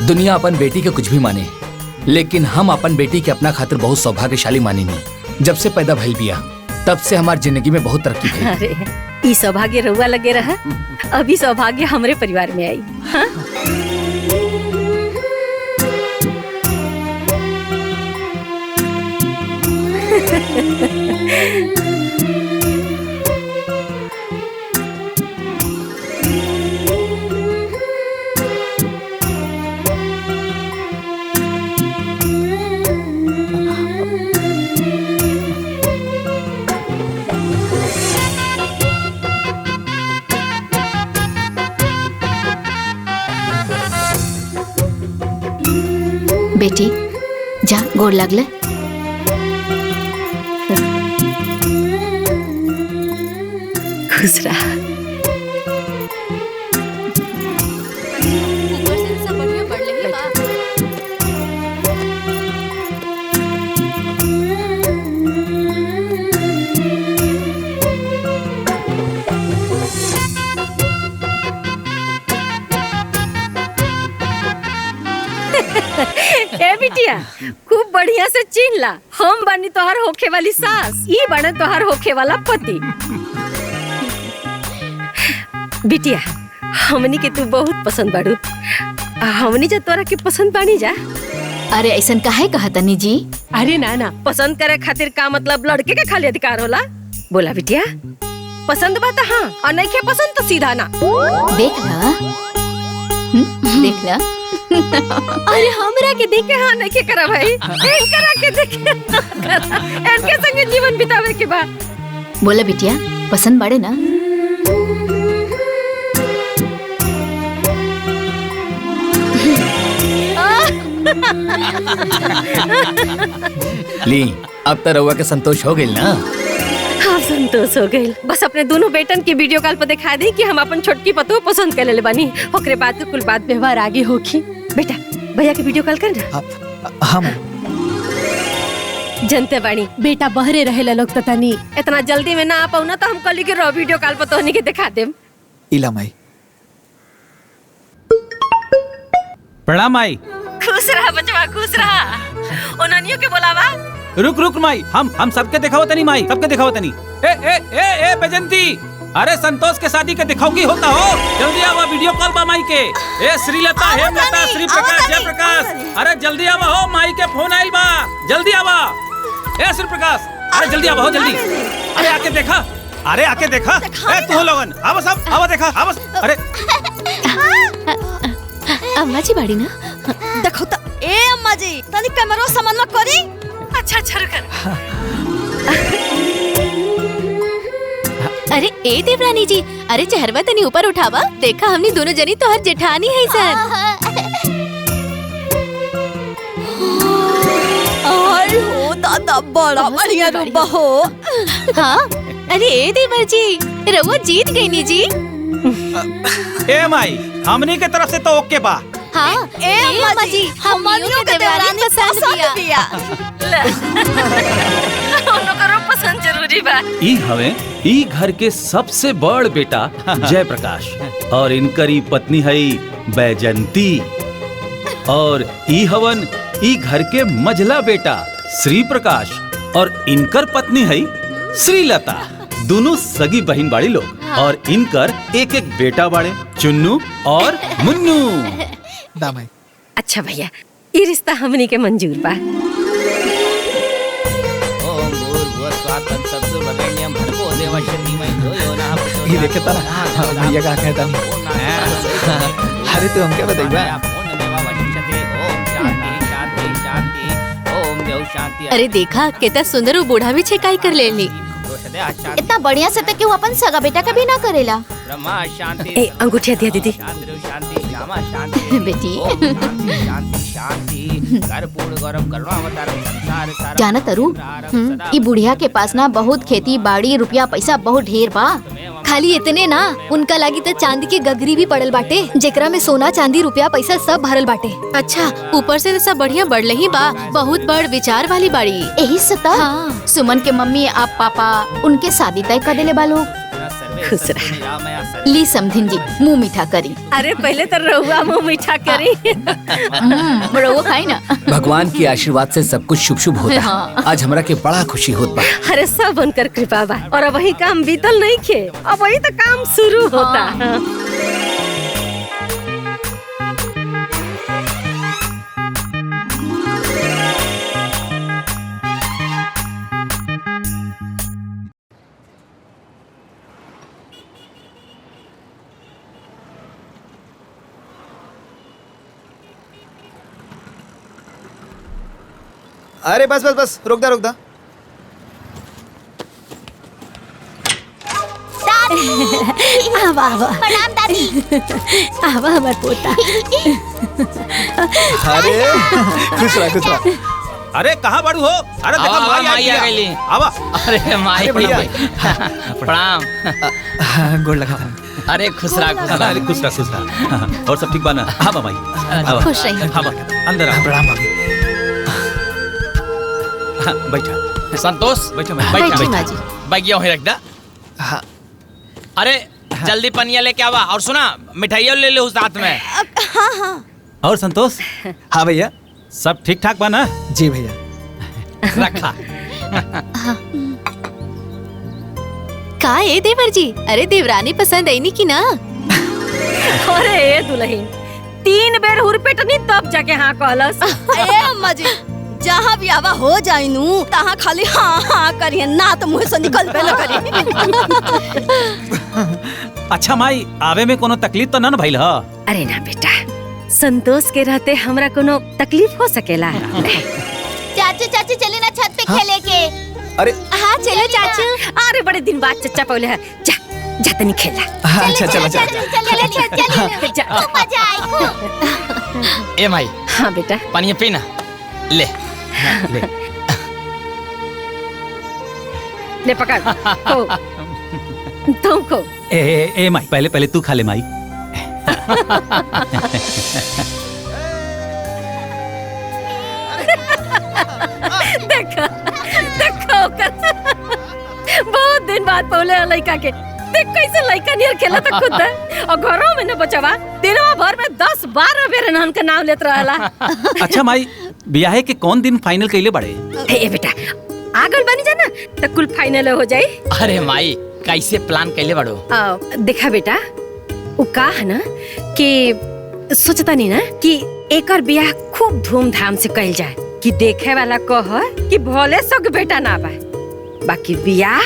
दुनिया अपन बेटी के कुछ भी माने, लेकिन हम अपन बेटी के अपना खातिर बहुत सौभाग्यशाली मानी नहीं। जब से पैदा भइल बिया तब से हमारी जिंदगी में बहुत तरक्की हुई। अरे ई सौभाग्य रहुआ लगे रहा, अभी सौभाग्य हमारे परिवार में आई। हाँ? बेटी जा गोड़ लागले। खुश रहा। ए बिटिया खूब बढ़िया से चीन ला, हम बनी तोहर होखे वाली सास, ई बने तोहर होखे वाला पति। बिटिया हमनी के तू बहुत पसंद बाड़ू, हमनी जा तोरा के पसंद बानी जा। अरे ऐसन काहे कहा तनी जी? अरे ना ना, पसंद करे खातिर का मतलब लड़के के खाली अधिकार होला? बोला बिटिया, पसंद बा त हाँ, और नहीं के पसंद तो सीधा ना। देख ला, देख ला। अरे हमरा के देखे हाँ नहीं के करा भाई, इनकरा के देखे इनके संगे जीवन बितावे के बाद। बोला बिटिया पसंद बाड़े ना? ली अब तो रउआ के संतोष हो गइल ना? हाँ संतोष हो गइल। बस अपने दोनों बेटन की वीडियो कॉल पर दिखा दी कि हम अपन छोटकी पतो पसंद कर ले बानी, ओकरे बाद कुल बात व्यवहार आगे होगी। बेटा भैया के वीडियो कॉल कर ना। हम जनते बानी बेटा बहरे रहेला लोग तो तनी इतना जल्दी में ना आ पाऊ ना, तो हम कल के रो वीडियो कॉल पर तोहनी के दिखा देम। इला माई। प्रणाम माई। खुश रहा बचवा, खुश रहा। ओनानियों के बोलावा। रुक रुक माई, हम सबके दिखाओ तनी माई, सबके दिखाओ तनी। ए ए ए ए बेजंती, अरे संतोष के शादी के दिखाओ की होता हो, जल्दी आवा, वीडियो कॉल बा माई के। ए श्रीलता, हेमलता, श्री प्रकाश, जय प्रकाश, अरे जल्दी आवा हो, माई के फोन आइल बा, जल्दी आवा। ए श्री प्रकाश, अरे जल्दी आवा हो, जल्दी। अरे आके देखा, अरे आके देखा। ए तू लोगन आवा, सब आवा, देखा आवा। अरे अम्मा जी बाड़ी ना? देखो तो ए अम्मा जी तनी कैमरा सामान मत करी। अच्छा अच्छा रुक। अरे ए देवरानी जी, अरे चेहरवा तनी ऊपर उठावा, देखा हमनी दोनों जनी तो हर जेठानी है सर। आई हो दादा बड़ा बढ़िया रूपा हो। हाँ अरे ए देवर जी, रउआ जीत गई नी जी। ए माई हमनी के तरफ से तो ओके बा। हाँ ए अम्मा जी हमनियों के देवरानी पसंद किया। दोनों करो पसंद जरूरी बा। ई हवे ई घर के सबसे बड़ बेटा जय प्रकाश, और इनकरी पत्नी है बैजंती, और ई हवन ई घर के मझला बेटा श्री प्रकाश, और इनकर पत्नी है श्रीलता। दोनों सगी बहन बाड़ी लोग, और इनकर एक एक बेटा बाड़े, चुन्नू और मुन्नू। दामाई। अच्छा भैया, ये रिश्ता हमनी के मंजूर बा। ये देखे तारा भैया का कहता हूँ। अरे तू हमके बताइबा। अरे देखा कितना सुंदर वो बूढ़ा भी छेकाई कर ले ली। इतना बढ़िया से क्यों अपन सगा बेटा कभी ना करेला। ए अंगूठिया दिया दीदी। बेटी जाना तरु, ई बुढ़िया के पास ना बहुत खेती बाड़ी रुपया पैसा बहुत ढेर बा। खाली इतने ना, उनका लागी तो चांदी के गगरी भी पड़ल बाटे, जेकरा में सोना चांदी रुपया पैसा सब भरल बाटे। अच्छा ऊपर से सब बढ़िया बढ़ले ही बा, बहुत बड़ विचार वाली बाड़ी। यही सता हाँ। सुमन के मम्मी आप पापा उनके शादी तय कर देले बालो। खुश रहा। ली समधिन जी मुंह मीठा करी। अरे पहले तो रहुआ मुंह मीठा करी। रहुआ खाई ना। भगवान के आशीर्वाद से सब कुछ शुभ शुभ होता है। आज हमरा के बड़ा खुशी होत बा। अरे सब उनकर कृपा बा और अब वही काम बीतल नहीं खे, अब वही तो काम शुरू होता। अरे बस बस बस रुक दा रुक दा। आवा आवा प्रणाम दादी। आवा हमार पोता। अरे खुश रहा। अरे कहाँ बड़ू हो? अरे देखो आवा, माई माई आ गई। आवा। अरे माई अरे भैया। प्रणाम। गोड़ लगा। अरे खुश रहा खुश रहा। अरे खुश रहा। और सब ठीक बा ना? हाँ बा माई। आवा। खुश रहिए। हाँ बा अंदर आ। प्रणाम भाभी। हाँ, बैठा संतोष बैठा बैठी माँ जी। बैगिया वहीं रख दा। हाँ अरे जल्दी पनिया लेके आवा और सुना मिठाइया ले लो साथ में। और संतोष हाँ भैया। सब ठीक ठाक बा ना? जी भैया। रखा। का ए देवर जी? अरे देवरानी पसंद आई नी की ना? अरे ए दुल्हन 3 बेर हुरपेटनी तब जाके हाँ कहलस। ए अम्मा जी, जहाँ भी आवा हो जाई नू तहाँ खाली हाँ हाँ करिए ना तो मुँह से निकल पे करी। अच्छा माई आवे में कोनो तकलीफ तो ना भइल ह? अरे ना बेटा, संतोष के रहते हमरा कोनो तकलीफ हो सकेला? चाचू चाचू चले ना छत पे खेले के। अरे हाँ चलो चाचू। अरे बड़े दिन बाद चचा पौले है, जा जा तनी खेला। अच्छा चलो चलो। जा। मजा आई। ए माई हाँ बेटा। पनिया पीना ले। ले पकड़ खो। तुम खो। ए माई पहले पहले तू खा ले माई। देखो देखो बहुत दिन बाद पौले लड़का के देख कैसे लड़का नियर खेला था खुद और घरों में न बचवा दिनवा भर में 10-12 बेर नाम का नाम लेत रहला। अच्छा माई ब्याहे के कौन दिन फाइनल कइले बड़े? ए बेटा आगल बनी जाना तो कुल फाइनल हो जाई। अरे माई कैसे प्लान कैले बड़ो? देखा बेटा उ का है ना कि सोचता नहीं ना कि एकर ब्याह खूब धूमधाम से कइल जाए कि देखे वाला कह कि भले सग बेटा ना बा बाकी ब्याह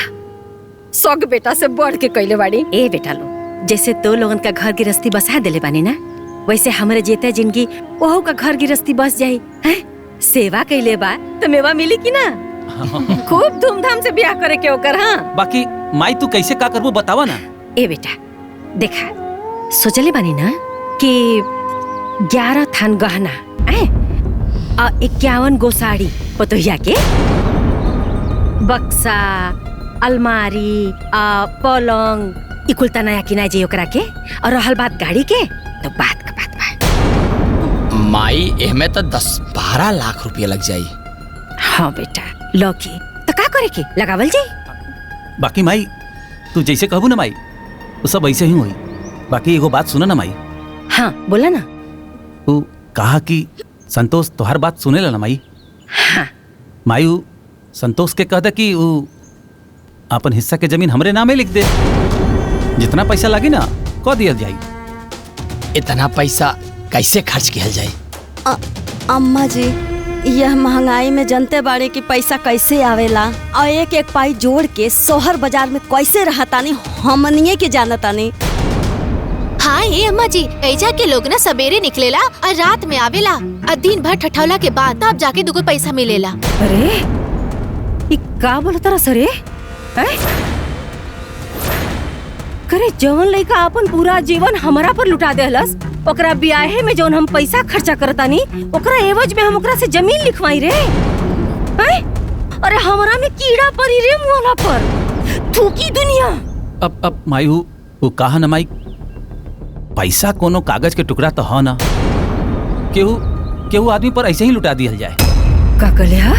सग बेटा से बढ़ के कइले बाड़ी। ए बेटा लो जैसे तो लोगन का घर गृहस्थी बसा देले बानी ना वैसे हमरे जेते जिंदगी ओहो का घर गृहस्थी बस जाई हैं। सेवा कइले बा तो मेवा मिली कि ना? खूब धूमधाम से ब्याह करे के ओकर। हाँ बाकी माई तू कैसे का करबो बतावा ना। ए बेटा देखा सोचले बानी ना कि 11 थान गहना आ 51 गो साड़ी पतोहिया के बक्सा अलमारी पलंग इकुल त नया किना जे ओकरा के और रहल बात गाड़ी के तो बात का बात बा। माई एमे तो 10-12 लाख रुपया लग जाई। हाँ बेटा लौकी तो का करे के लगावल जाई। बाकी माई तू जैसे कहबू ना माई वो सब ऐसे ही हुई। बाकी एगो बात सुना ना माई। हाँ बोला ना। तू कहा कि संतोष तोहर बात सुनेला ना माई? हाँ माई उ संतोष के कह दे कि उ अपन हिस्सा के जमीन हमरे नामे लिख दे। जितना पैसा लगी ना कह दिया जाई। इतना पैसा कैसे खर्च किया जाए? अम्मा जी यह महंगाई में जनते बाड़े की पैसा कैसे आवेला और एक एक पाई जोड़ के शहर बाजार में कैसे रहतानी हमनिए के जानतानी। हाँ ये अम्मा जी ऐजा के लोग ना सवेरे निकलेला और रात में आवेला और दिन भर ठठौला के बाद तब जाके 2 पैसा मिलेला। अरे ई का बोलता रहा सरे? करे जवन लइका अपन पूरा जीवन हमरा पर लुटा देहलस ओकरा ब्याहे में जौन हम पैसा खर्चा करतानी ओकरा एवज में हम ओकरा से जमीन लिखवाई रे। अरे हमरा में कीड़ा पड़ी रे मुहला पर थूकी दुनिया। अब माई वो कहा ना माई पैसा कोनो कागज के टुकड़ा तो हो ना केहू आदमी पर ऐसे ही लुटा दिया जाए। का कहले हा?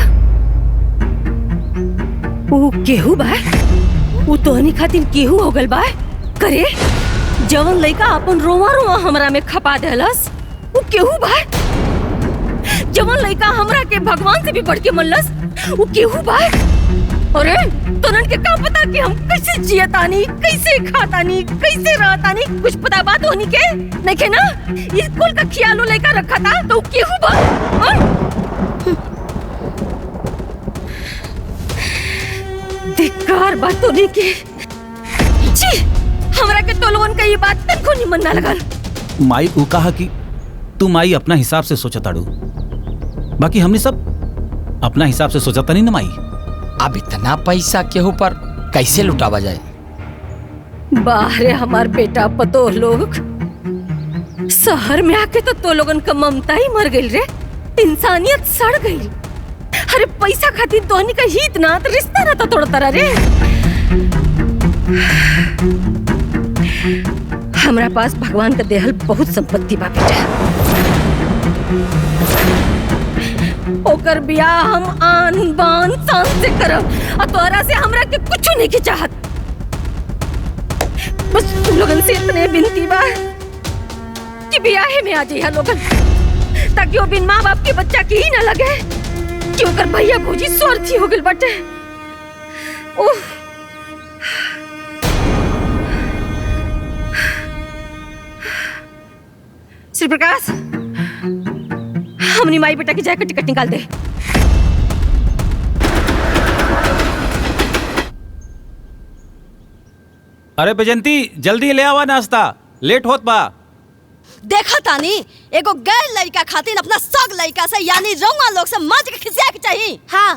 ओ केहू बा? वो तोहनी खातिर केहू हो गल बा करे जवन लइका अपन रोवा रोवा हमरा में खपा देलस वो केहू बा जवन लइका हमरा के भगवान से भी बढ़ के मनलस वो केहू बा। अरे तोनन के का पता कि हम कैसे जियतानी कैसे खातानी कैसे रहतानी कुछ पता बात होनी के नहीं के ना स्कूल का ख्यालो लइका रखा था तो केहू बा। धिक्कार बात होनी के छी हमरा के तो लोगन का ये बात तनको निमन ना लगल। माई ऊ कहा कि तू माई अपना हिसाब से सोचा ताड़ू, बाकी हमने सब अपना हिसाब से सोचा नहीं ना माई। अब इतना पैसा केहू पर कैसे लुटावा जाए? बाहरे हमार बेटा पतो लोग शहर में आके तो लोगन का ममता ही मर गई रे, इंसानियत सड़ गई। अरे पैसा खातिर तोहनी का हित ना तो रिश्ता ना तो तोड़ता रे। हमरा पास भगवान का देहल बहुत संपत्ति बा बेटा, ओकर बियाह हम आन बान शान से करब और तोरा से हमरा के कुछ नहीं के चाहत। बस तुम लोगन से इतने विनती बा कि बियाहे में आ जाइए लोगन, ताकि वो बिन माँ बाप के बच्चा की ही ना लगे कि ओकर भैया भौजी स्वार्थी हो गइल बाटे। ओह श्री प्रकाश हमनी माई बेटा की जाकर टिकट निकाल दे। अरे बैजंती जल्दी ले आवा नाश्ता, लेट होत बा। देखा तानी एगो गैर लड़का खातिर अपना सग लड़का से यानी रउआ लोग से माज के खिसिया के चाहिए। हाँ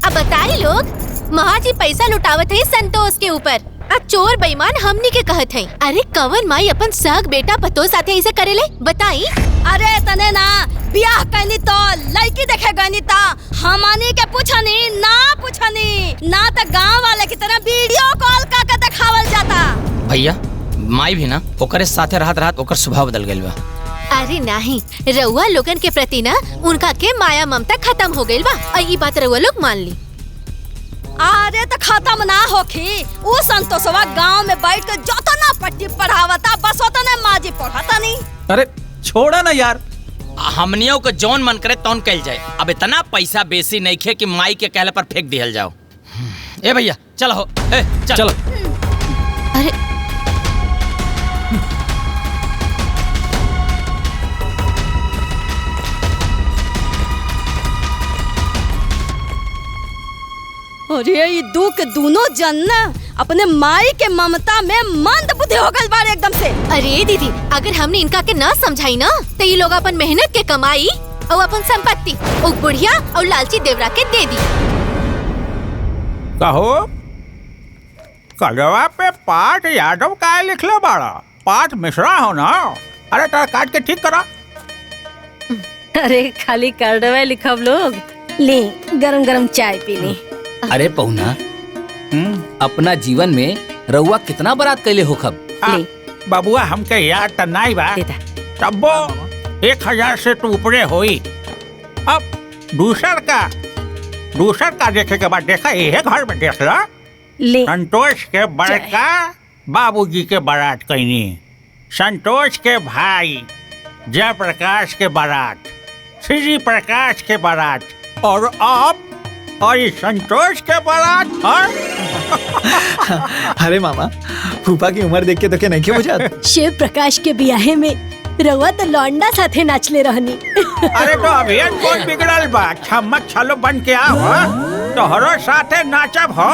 अब बताई लोग महाजी पैसा लुटावत है संतोष के ऊपर, आ चोर बेईमान हमनी के कहत है। अरे कवन माई अपन सग बेटा पतो साथे ऐसे करेले बताई। अरे तने ना बियाह करनी तो लड़की देखे गनी ता हमनी के पूछनी ना तो गांव वाले की तरह वीडियो कॉल करके दिखावल जाता। भैया माई भी ना ओकरे साथे रहत ओकर स्वभाव बदल गइल बा। अरे नहीं रउआ लोगन के प्रति ना उनका के माया ममता खत्म हो गइल बा और ये बात रउआ लोग मान ली। अरे तो खत्म ना होखी, उ संतोषवा गांव में बैठ के जोतना पट्टी पढ़ावता बस ओतने माजी पढ़ाता नहीं। अरे छोड़ा ना यार, हमनियों को जौन मन करे तौन कल जाए। अब इतना पैसा बेसी नहीं खे कि माई के कहले पर फेंक दिहल जाओ। ए भैया चलो हो, चलो। अरे अरे ये दू के दोनों जन ना अपने माई के ममता में मंद बुद्धि हो गल बारे एकदम से। अरे दीदी अगर हमने इनका के ना समझाई ना तो ये लोग अपन मेहनत के कमाई और अपन संपत्ति ओ बुढ़िया और लालची देवरा के दे दी। कहो कलवा पे पाठ यादव का लिखले बाड़ा, पाठ मिश्रा हो ना। अरे तार काट के ठीक करा। अरे खाली कार्डवा लिखब लोग, ले गरम गरम चाय पी ली। अरे पहुना अपना जीवन में रउआ कितना बरात कैले हो खब? बाबुआ हमके याद त नहीं बा, तब्बो 1000 से तो ऊपरे होई। अब दूसर का देखे के बाद देखा ये घर में देख ला। संतोष के बड़का बाबूजी के बारात कैनी, संतोष के भाई जयप्रकाश के बारात, श्री प्रकाश के बारात और अब और संतोष के बारात। अरे मामा फूफा की उम्र देख के तो क्या नहीं क्यों बुझात? शिव प्रकाश के बियाहे में रउआ तो लौंडा साथे नाचले रहनी। अरे तो अभी कौन बिगड़ल बा, छमक छलो बन के आओ तोहरो साथे नाचब हो।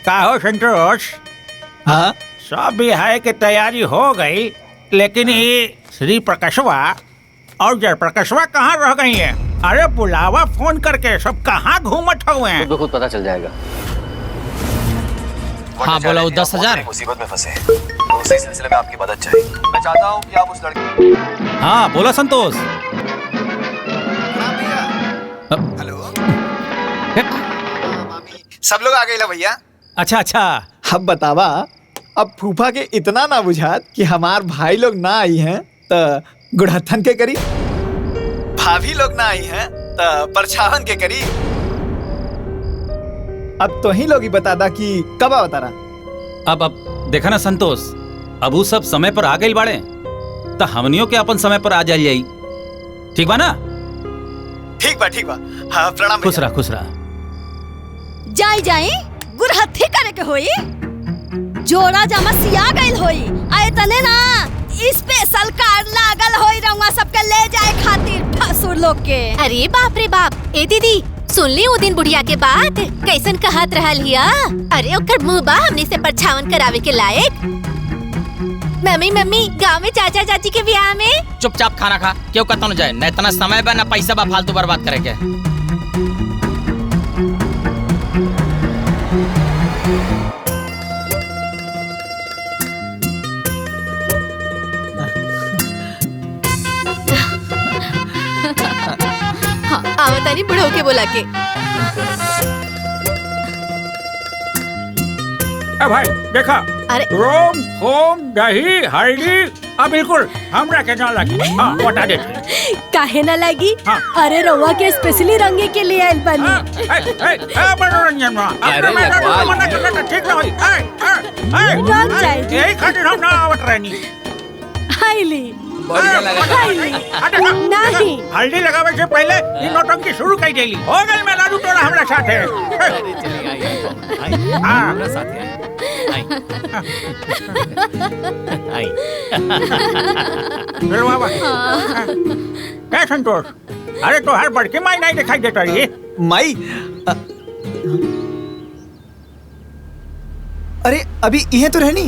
का हो संतोष? हाँ सब बिहार की तैयारी हो गई, लेकिन ये श्री प्रकाशवा और जयप्रकाशवा कहाँ रह गई है? अरे बुलावा फोन करके, सब कहाँ घूमत हुए हैं? खुद पता चल जाएगा। हाँ बोला 10,000 मुसीबत में फंसे तो उसी सिलसिले में आपकी मदद चाहिए। मैं चाहता हूँ कि आप उस लड़के। हाँ बोला संतोष। हेलो सब लोग आ गए ला भैया। अच्छा अच्छा अब बतावा, अब फूफा के इतना ना बुझात कि हमार भाई लोग ना आई हैं तो गुड़हत्थन के करी। भाभी लोग ना आई हैं तो परछावन के करी। अब तो ही लोग ही बता दा कि कब अवतारा। अब देखा ना संतोष, अब वो सब समय पर आ गई बाड़े तो हमनियों के अपन समय पर आ जाई। ठीक बा ना? ठीक बा। हाँ प्रणाम। खुश रहा। जाई गुरहथी करे के होई, जोड़ा जमा सिया गइल होई, आए तने ना स्पेशल कार्ड लागल होई रउआ सबके ले जाए खातिर फसुर लोग के। अरे बाप रे बाप, ए दीदी सुन ली वो दिन बुढ़िया के बात कैसन कहत रहल हिया। अरे ओकर मुंह बा हमने से परछावन करावे के लायक। मम्मी गाँव में चाचा चाची के ब्याह में। चुपचाप खाना खा, क्यों कतन जाए, न इतना समय बा न पैसा बा फालतू बर्बाद करे के। हाँ, आवतानी बुढ़ो के बोला के। भाई देखा, अरे रोम होम दही हल्दी अब बिल्कुल हमरा के ना लगी। हाँ बता दे। काहे ना लगी? हाँ। अरे रउआ के स्पेशली रंगे के लिए आइल बानी। मनोरंजन ठीक ना होई। रंग जाए। यही खातिर हम ना आवत रहनी। हाईली नहीं हल्दी लगावे से पहले इन नौटंकी शुरू कर देली। हो गई मैं लाडू तोड़ा हमरा साथे। हमरा साथे आई। चलो बाबा। क्या संतोष, अरे तो हर बड़की माई नहीं दिखाई देता रही। माई अरे अभी यह तो रहनी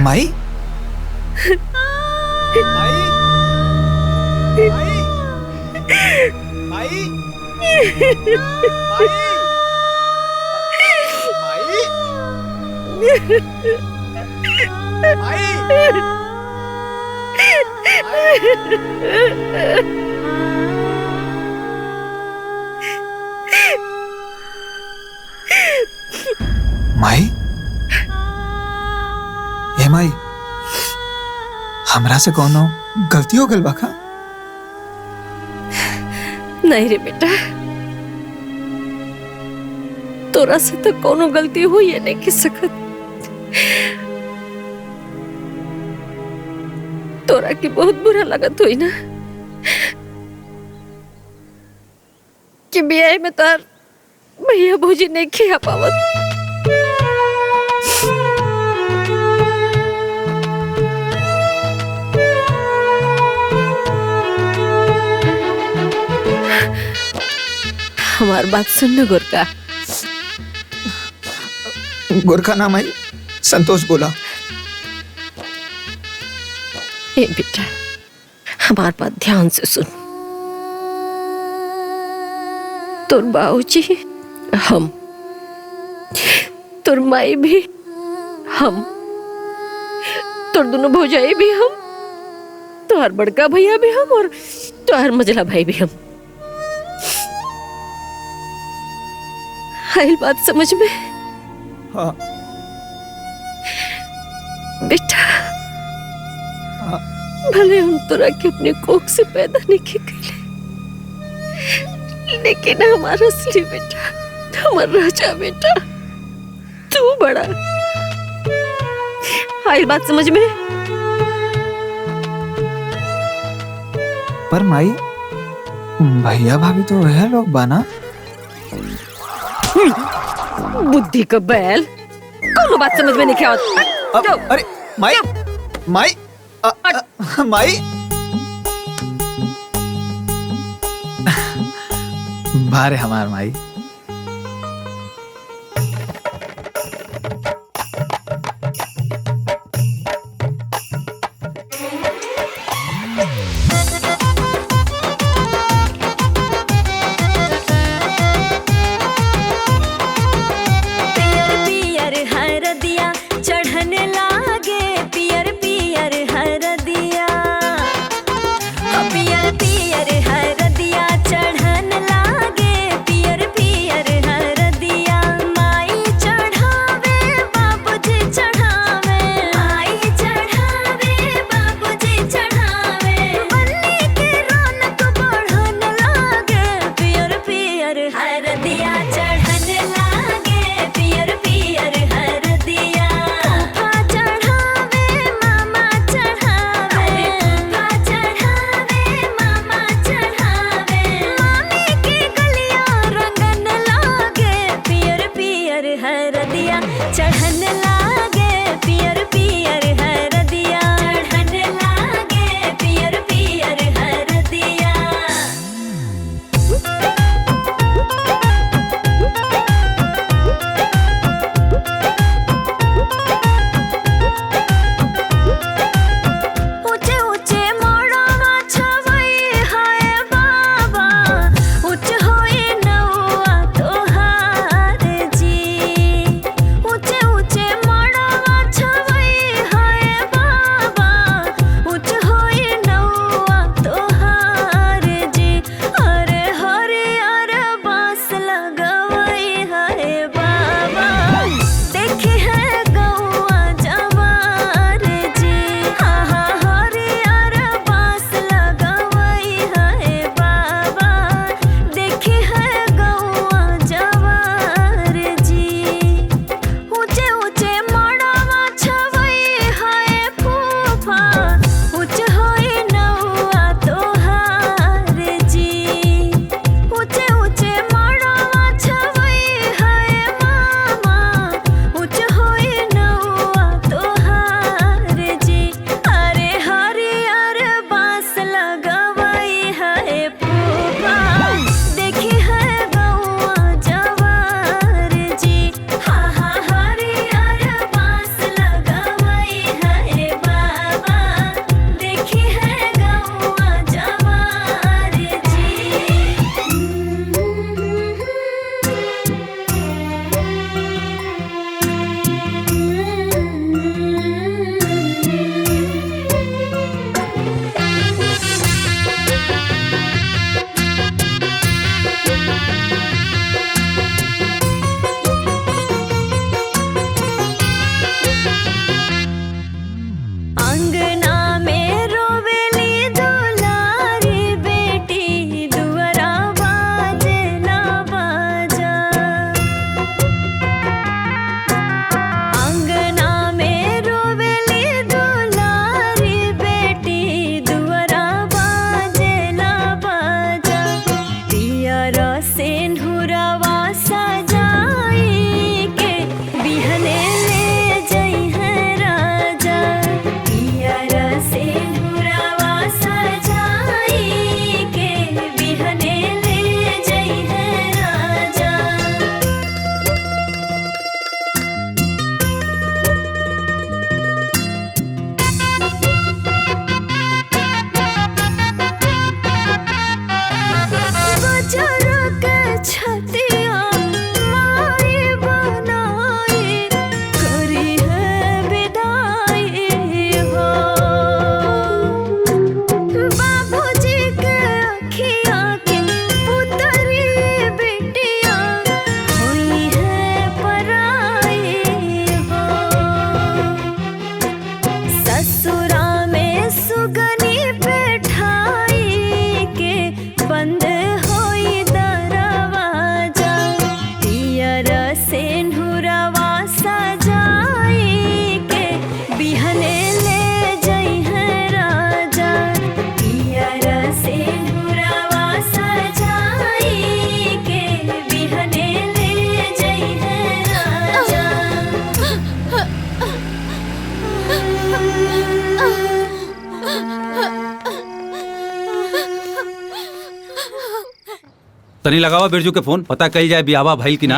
माई। माई ए माई, हमरा से कोनो गलती हो गल बाका? नहीं रे बेटा, तोरा से तो कोनो गलती हुई है नहीं की सकत। तोरा की बहुत बुरा लगत हुई ना कि ब्याह में तार भैया भौजी नहीं खिया पावत। हमार बात सुन न गोरका। गोरखा नाम आई, संतोष बोला। ए बेटा, हमार बात ध्यान से सुन। तोर बाबूजी हम, तोर माई भी हम, तोर दोनों भौजाई भी हम, तोहर बड़का भैया भी हम और तोहर मझला भाई भी हम। आइल बात समझ में? हाँ। बेटा, भले हम तोरा के अपने कोख से पैदा नहीं किए, लेकिन हमारा असली बेटा, हमारा राजा बेटा तू बड़ा। आइल बात समझ में? पर माई, भैया भाभी तो वह लोग बाना। बुद्धि का बैल, कौन बात समझ में नहीं आवत। अरे माई, माई, माई, बारे हमार माई। पियर पियर हरदिया चढ़न लागे, पियर पियर हरदिया चढ़न लागे पियर पियर हरदिया चढ़न लागे पियर पियर हरदिया ऊंचे ऊंचे मोड़वा छवई हाय बाबा ऊंच होई नौआ तोहार जी ऊंचे ऊंचे मोड़वा छवई हाय बाबा ऊंच होई नौआ तोहार जी अरे हरियर बांस लगवई हाय बाबा देखी है गौआ जवार जी हरियर बांस लगवई हाय बाबा देखी है गौआ जवार जी ऊंचे ऊंचे मोड़वा छवई हाय फूफा ऊंच होई नौआ तोहार जी ऊंचे ऊंचे मोड़वा छवई हाय मामा ऊंच होई नौआ तोहार जी अरे हरियर बांस लगवई हाय फूफा देखी है गौआ जवार जी हरियर बांस लगवई हाय बाबा देखी है गौआ जवार जी अंगना में रोवेली दुलारी बेटी दुअरा बाजे ना बाजा अंगना में रोवेली दुलारी बेटी दुअरा बाजे ना बाजा पियर सिंदूरवा सजाई के बिहने ले जई है राजा पियर सिंदूरवा सजाई के बिहने ले जई है राजा बजर के छतिया माई बनाई करी है विदाई हो बाबूजी के अखिया के पुतरी बिटिया हुई है पराई हो ससुरा में सुगनी बैठाई के बंद होई दरवाजा पियर सिंदूरवा सजाई के बिहने ले जई है राजा पियर सिंदूरवा सजाई के बिहने ले जई है राजा तनी लगावा बिरजू के फोन पता कल जाए बियावा भइल की ना।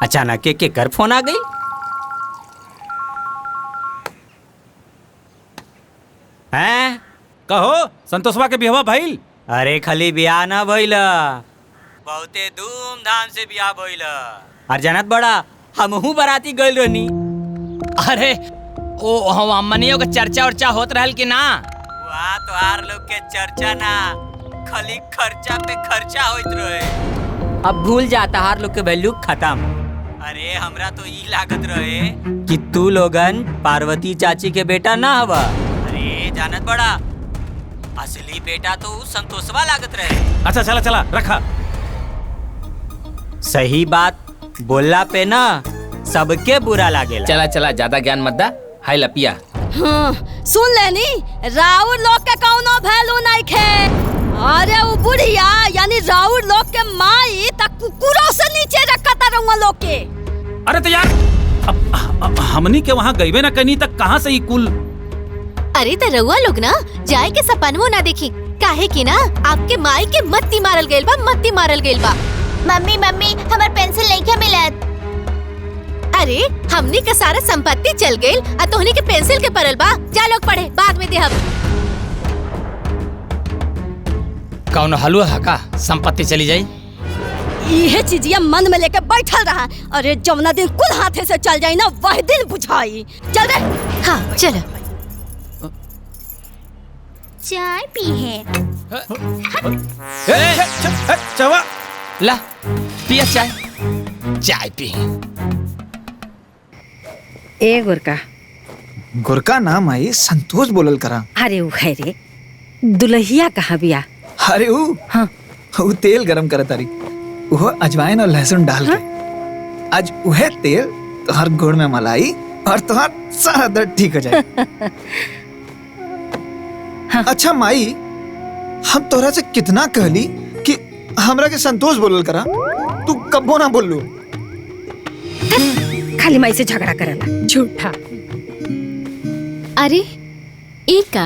अचानक के कर फोन आ गई। हैं कहो संतोषवा के बियावा भइल। अरे खाली ब्याह ना भइल बहुते धूमधाम से ब्याह भइल और जानत बड़ा हमहू बाराती गइल रहनी। अरे ओ हम अम्मनियों का चर्चा उर्चा होत रहल कि ना। वहाँ तो आर लोग के चर्चा ना खाली खर्चा पे खर्चा होइत रहे। अब भूल जाता हार लोग के वैल्यू खत्म। अरे हमरा तो ई लागत रहे कि तू लोगन पार्वती चाची के बेटा ना हवा। अरे जानत बड़ा असली बेटा तो संतोषवा लागत रहे। अच्छा चला चला रखा। सही बात बोलला पे ना सबके बुरा लागेला। चला चला ज्यादा ज्ञान मत दा। हाय लपिया। हाँ सुन लेनी राउर लोग के कौनो वैल्यू नहीं खे। अरे वो बुढ़िया यानी राउर लोग के माई तक कुकुरों से नीचे रखता रहूंगा लोग के। अरे तो यार हमनी के वहाँ गईबे ना कहीं तक कहाँ से ही कुल। अरे तो रउआ लोग ना जाए के सपनवो ना देखी, काहे कि ना आपके माई के मत्ती मारल गइल बा, मत्ती मारल गइल बा। मम्मी मम्मी हमार पेंसिल नहीं क्या मिलत। अरे हमनी के सारा संपत्ति चल गइल आ तोहनी के पेंसिल के परल बा। जा लोग पढ़े, बाद में देहब। कौन हलवा है का संपत्ति चली जाई? ये चीजिया मन में लेके बैठल रहा। अरे जमुना दिन कुल हाथे से चल जाई ना वही दिन बुझाई। चल रे। हाँ चलो। चाय पी है। चवा ला पिया चाय, चाय पी। ए गोरका। गोरका ना माई, संतोष बोलल करा। अरे वो है रे, दुल्हिया कहाँ बिया? अरे वो हाँ वो तेल गरम करत तारी, वो अजवाइन और लहसुन डाल के। आज वह तेल तोहर गुड़ में मलाई और तोहर सारा दर्द ठीक हो जाए। अच्छा माई, हम तोहरा से कितना कहली कि हमरा के संतोष बोलल करा, तू कब्बो ना बोललू। खाली माई से झगड़ा करला, झूठा। अरे एक का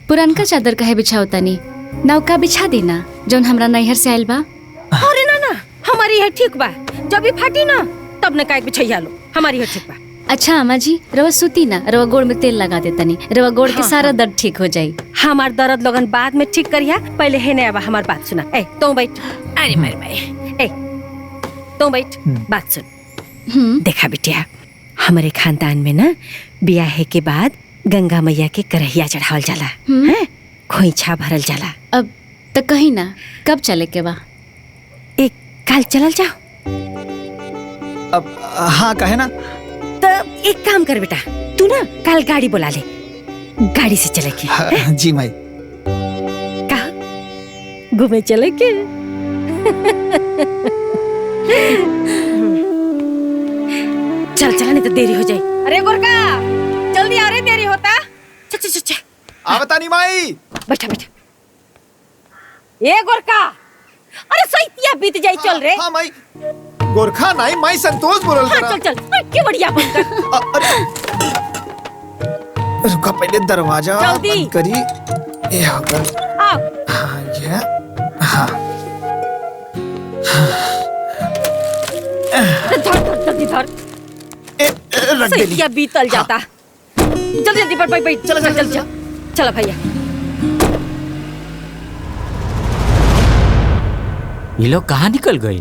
पुरनका चादर कहे बिछावतानी, नौका बिछा देना जौन हमरा नैहर से आयल बा। अरे ना ना, हमारी है ठीक बा। जब भी फाटी ना तब न काहे बिछैया लो, हमारी है ठीक बा। अच्छा अम्मा जी, रवा सूती ना, रवा गोड़ में तेल लगा देतनी, रवा गोड़ के सारा दर्द ठीक हो जाई। हमार दर्द लोगन बाद में ठीक करिया, पहले है नया हमार बात सुना। ए तू बैठ। अरे मेरे भाई, ए तू बैठ, बात सुन। देखा बिटिया, हमारे खानदान में ना ब्याह के बाद गंगा मैया के करहिया चढ़ावल जाला, हैं? खोइछा भरल जाला। अब तक कहीं ना, कब चले के बा? एक काल चलल जाओ। अब हाँ कहे ना। तो एक काम कर बेटा, तू ना कल गाड़ी बुला ले, गाड़ी से चले के। हाँ, जी माई। कहा घूमे चले के? चल चला नहीं तो देरी हो जाए। अरे गोरका जल्दी आ रही, देरी होता। चल चल चल आवता नहीं माई। बैठा बैठा। ए गोरका, अरे सैतिया बीत जाई, चल रे। हाँ माई। गोरखा नहीं माई, संतोष बोलल करा। चल चल, क्या बढ़िया बनकर। रुका पहले दरवाजा बंद करी। ये होगा। आओ। हाँ ये। हाँ। धर जल्दी धर। रख दे ली। सैतिया बीतल जाता। जल्दी जल्दी बैठ बैठ। चल चल चल चल भैया। ये लोग कहाँ निकल गए?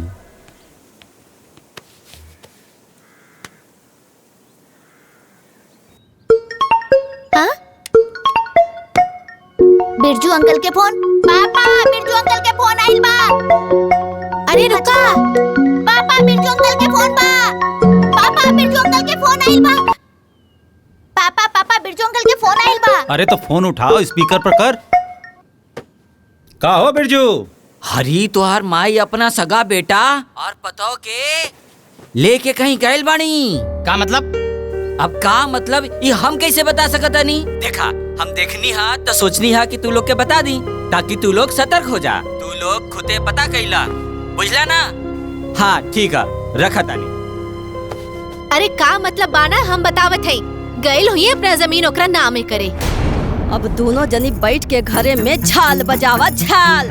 बिरजू अंकल के फोन। पापा बिरजू अंकल के फोन आइल बा। अरे रुका। पापा बिरजू अंकल के फोन बा। पापा बिरजू अंकल के फोन आइल बा। पापा पापा बिरजू अंकल के फोन आइल बा। अरे तो फोन उठाओ, स्पीकर पर कर। का हो बिरजू? हरी तोहार माई अपना सगा बेटा और पतो के लेके कहीं गए बानी। का मतलब? अब का मतलब ये हम कैसे बता सकता नहीं? देखा हम देखनी हा तो सोचनी हा कि तू लोग के बता दी, ताकि तू लोग सतर्क हो जा। तू लोग खुदे पता कैला, बुझला ना? हाँ ठीक है, रखा तानी। अरे का मतलब बाना, हम बतावत है। गइल हुई अपना जमीन ओकरा नामे करे। अब दोनों जनी बैठ के घरे में झाल बजावा झाल।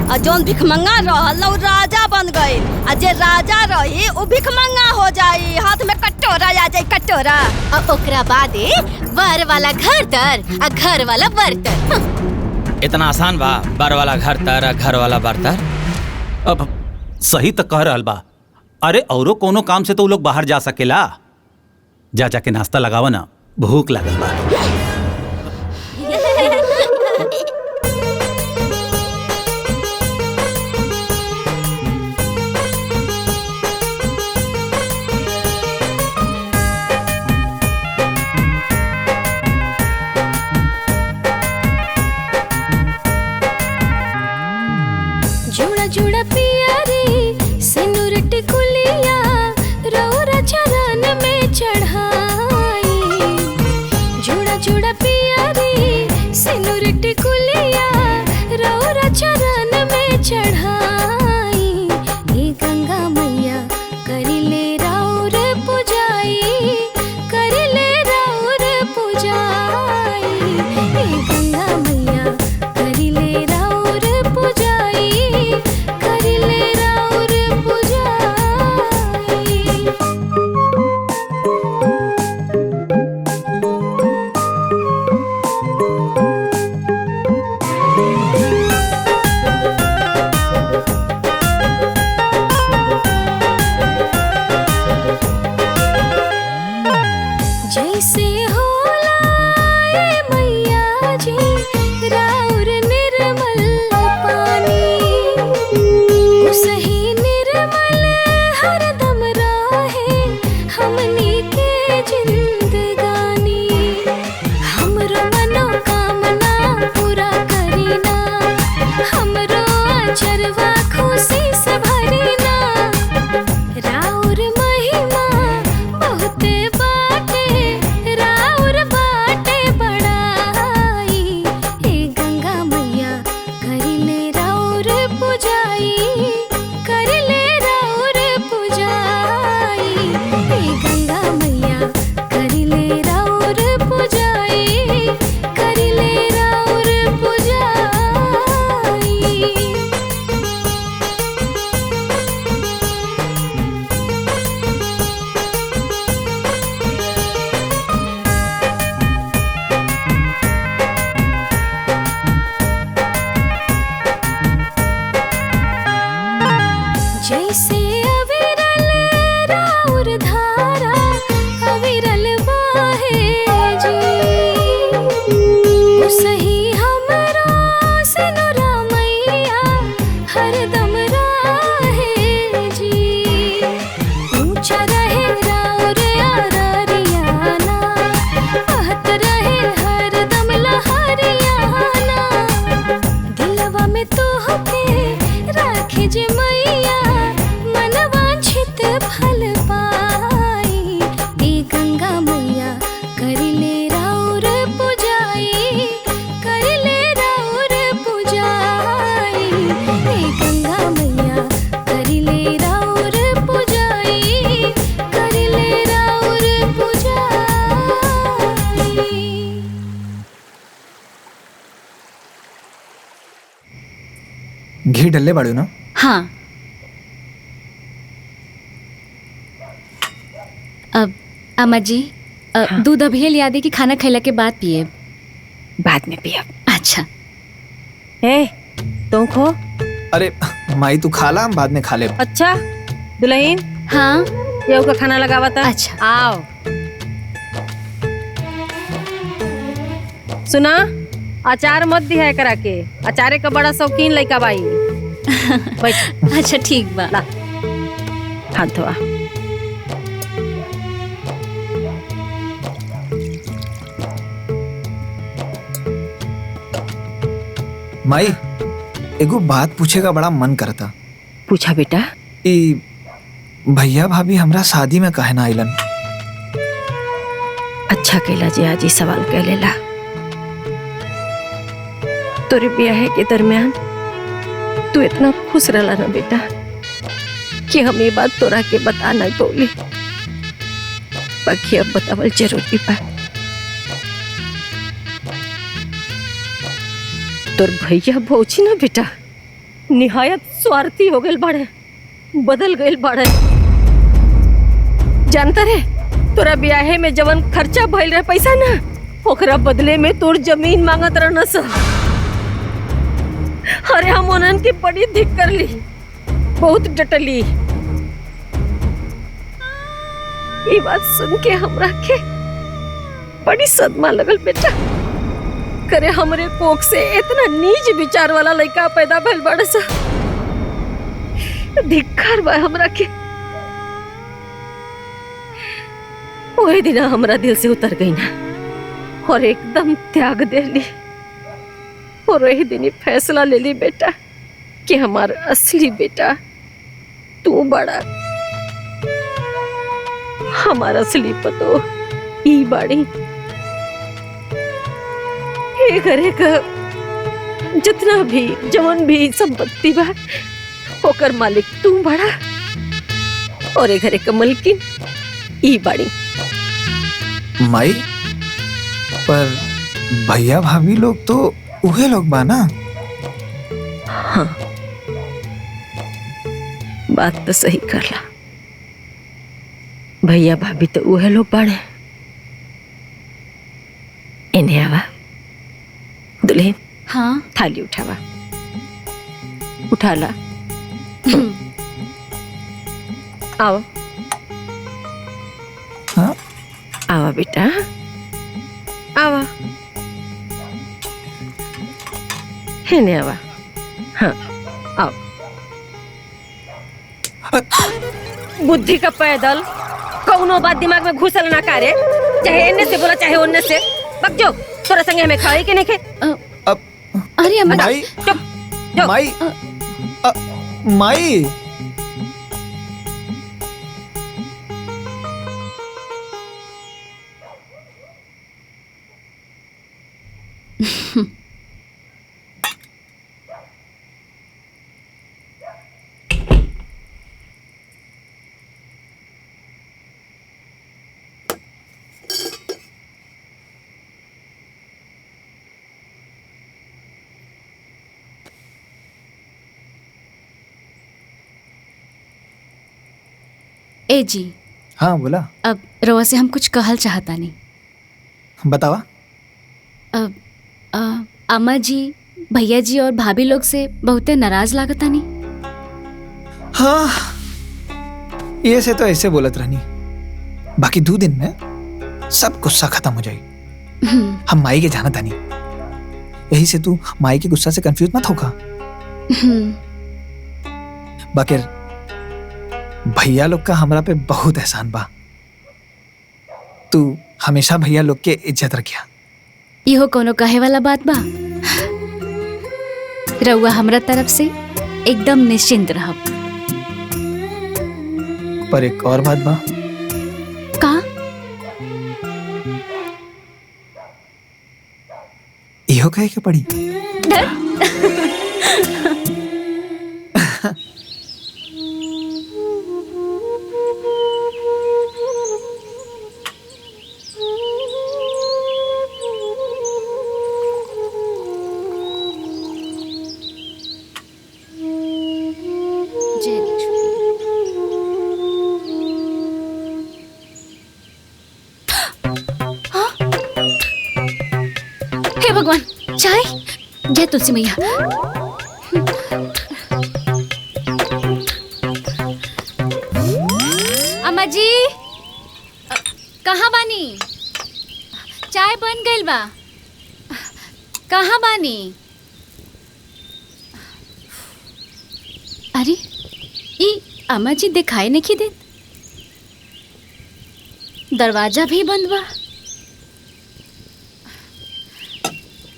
आ जोन भिखमंगा रहल ना राजा बन गई, आ जे राजा रही वो भिखमंगा हो जाई, हाथ में कटोरा आ जाई कटोरा। अब ओकरा बादे वर वाला घर तर आ घर वाला बर्तन। इतना आसान बा? बर वाला घर तर, घर वाला बर्तर। अब सही तो कह रहल बा। अरे औरो कोनो काम से तो लोग बाहर जा सकेला। जा जाके नाश्ता लगावा ना, भूख लागल बा। जुड़ा जुड़ा पिया रे सिनुर टिकुलिया रौरा चरण में चढ़ाई। जुड़ा जुड़ा पिया रे घी डल्ले बाड़ू ना? हाँ। अब अम्मा जी दूध अभी लिया दे कि खाना खैला के बाद पिए? बाद में पिए। अच्छा। ए तुम खो। अरे माई तू खा ला, हम बाद में खा ले। अच्छा दुल्हन। हाँ ये का खाना लगावा था। अच्छा आओ। सुना अचार मत दिया करा के, अचारे का बड़ा शौकीन लड़का बाई। अच्छा ठीक बा। हाथ धोआ। माई एगो बात पूछे का बड़ा मन करता। पूछा बेटा। ई भैया भाभी हमरा शादी में काहे ना आइलन? अच्छा कैला जी आज ही सवाल कह लेला। तोरे ब्याह के दरमियान तू इतना खुश रहला ना बेटा कि हम ये बात तोरा के बता नहीं बोली। बाकी अब बतावल जरूरी बा। तोर भैया भौजी ना बेटा निहायत स्वार्थी हो गए बाड़े, बदल गए बाड़े। जानता रे तोरा ब्याहे में जवन खर्चा भइल रहे पैसा ना, ओकरा बदले में तोर जमीन मांगत रहना सा। अरे हम उन्हन की बड़ी धिक कर ली, बहुत डटली। ये बात सुन के हमरा के बड़ी सदमा लगल बेटा। करे हमरे कोख से इतना नीच विचार वाला लड़का पैदा भइल बड़ा सा। धिक्कार बा हमरा के। वही दिन हमरा दिल से उतर गई ना और एकदम त्याग दे ली। और वही दिन ही फैसला ले ली बेटा कि हमारा असली बेटा तू बड़ा, हमारा असली पतो ई बाड़ी। ये घरे का जितना भी जवन भी संपत्ति बा ओकर मालिक तू बड़ा और ये घरे का मलकिन ई बाड़ी। माई पर भैया भाभी लोग तो उहे लोग बा ना? हाँ बात तो सही करला। भैया भाभी तो उहे लोग बाड़े। इन्हें आवा दुल्हन। हाँ थाली उठावा। उठा ला। आओ। हाँ? आवा बेटा आवा। है ने आवा। हाँ आओ। बुद्धि का पैदल कौनो बात दिमाग में घुसल ना करे, चाहे इन्ने से बोला चाहे उन्ने से। बक जो तोरा संगे हमें खाए के नहीं खे। अरे अम्मा माई चुप। माई माई ए जी। हाँ बोला। अब रवा से हम कुछ कहल चाहता नहीं। बतावा। अब अम्मा जी भैया जी और भाभी लोग से बहुते नाराज लागता नहीं। हाँ ये से तो ऐसे बोलत रहनी, बाकी 2 दिन में सब गुस्सा खत्म हो जाए। हम माई के जाना था नहीं, यही से तू माई के गुस्सा से कंफ्यूज मत होगा। बाकी भैया लोग का हमरा पे बहुत एहसान बा। तू हमेशा भैया लोग के इज्जत रखिया। इहो कोनो कहे वाला बात बा। रउआ हमरा तरफ से एकदम निश्चिंत रहब। पर एक और बात बा। का? इहो कहे के पड़ी। चाय जय तुलसी मैया। अम्मा जी कहाँ बानी? चाय बन गइल बा। कहाँ बानी? अरे ई अम्मा जी दिखाई नहीं देत। दरवाजा भी बंद बा।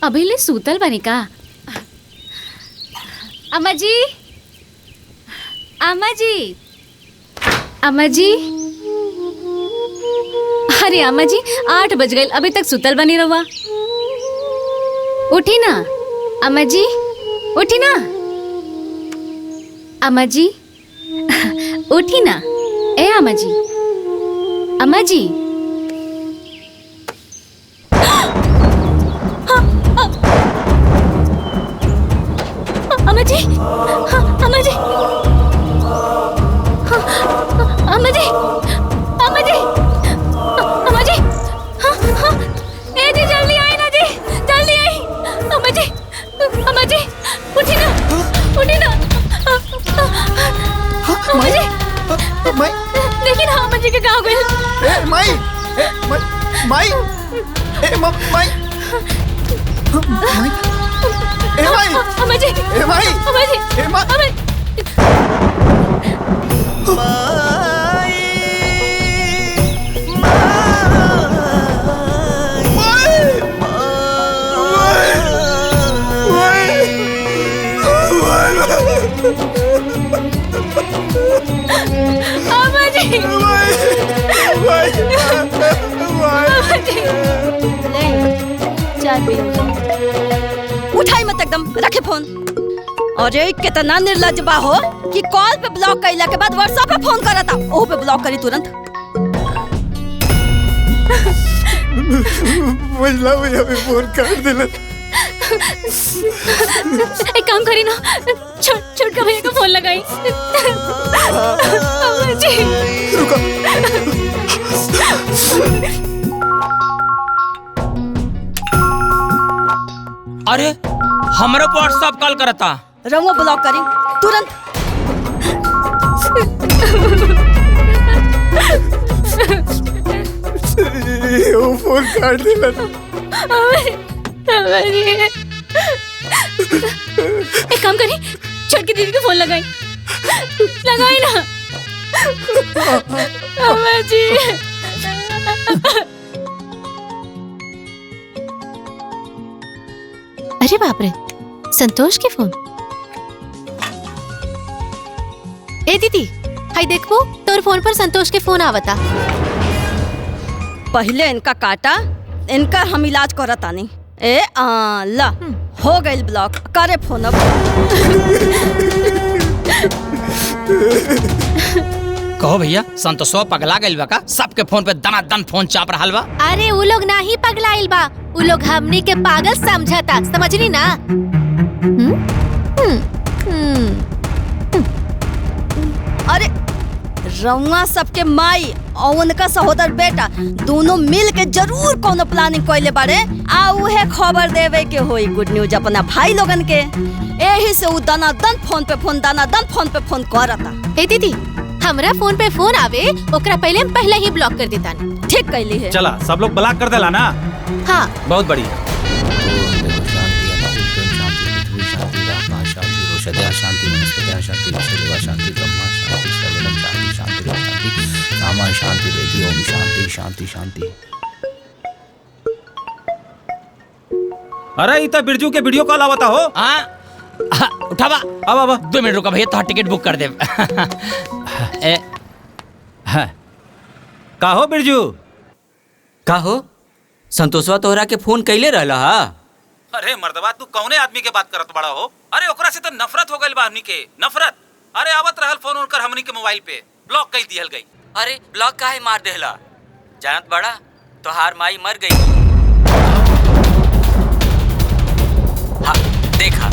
अभी ले सूतल बनी का? अम्मा जी, अम्मा जी, अम्मा जी। अरे अम्मा जी 8 बज गए, अभी तक सूतल बनी रहुआ। उठी ना अम्मा जी, उठी ना अम्मा जी, उठी ना। ए अम्मा जी, अम्मा जी। अम्मा जी, अम्मा जी, अम्मा जी, अम्मा जी, अम्मा जी, ए जी जल्दी आई ना जी, जल्दी आई। अम्मा जी, अम्मा जी, उठी ना, उठी ना। अम्मा जी, देखी ना अम्मा जी के कहाँ गए? माई, माई, माई, अम्मा जी, माई, अम्मा जी, उठाई मत एकदम, रखे फोन। अरे कितना निर्लज बा हो कि कॉल पे ब्लॉक कइला के बाद व्हाट्सएप पे फोन करता, ओह पे ब्लॉक करी तुरंत। महिला भैया भी फोन कर दिला। एक काम करी ना, छोटका भैया को फोन लगाई। अम्मा जी, अरे हमरे पे व्हाट्सएप कॉल करता। रंगो ब्लॉक करी तुरंत। वो फोन काट दिला। एक काम करी, छोटकी दीदी को फोन लगाई, लगाई ना। अम्मा जी, अरे बाप रे, संतोष के फोन। ए दीदी, हाय देखो तोर फोन पर संतोष के फोन आवता। पहले इनका काटा, इनका हम इलाज करता नहीं। ए ला हो गई ब्लॉक, करे फोन अब। कहो भैया, संतोषवा पगला गइल बा का? सबके फोन पे दनादन फोन चाप रहल बा। अरे वो लोग ना ही पगलाइल बा, वो लोग हमनी के पागल समझता, समझनी ना? अरे रउआ सबके माई और उनका सहोदर बेटा दोनों मिल के जरूर कोनो प्लानिंग कइले बारे, आ उहे खबर देवे के होई गुड न्यूज अपना भाई लोगन के। एही से उ दनादन फोन पे फोन करता। ए दीदी, हमरा फोन पे फोन आवे ओकरा पहले ही ब्लॉक कर देता। ठीक कैली है। चला सब लोग ब्लॉक कर देला ना। हाँ बहुत बढ़िया। शांति वनस्पति शांति विश्वदेवा शांति ब्रह्मा शांति सर्वलम शांति शांति शांति रामा शांति रेडी ओम शांति शांति शांति। अरे इतना बिरजू के वीडियो कॉल आवता हो। उठावा। अब 2 मिनट रुका भैया, तो टिकट बुक कर दे। का हो बिरजू? का हो संतोषवा तोहरा के फोन कैले रहला हा? अरे मर्दबा, तू कौने आदमी के बात करत बड़ा हो? अरे ओकरा से तो नफरत हो गइल बा हमनी के, नफरत। अरे आवत रहल फोन उनकर हमनी के मोबाइल पे, ब्लॉक कर दिहल गई। अरे ब्लॉक काहे मार देहला? जानत बड़ा तोहार माई मर गई। हाँ देखा।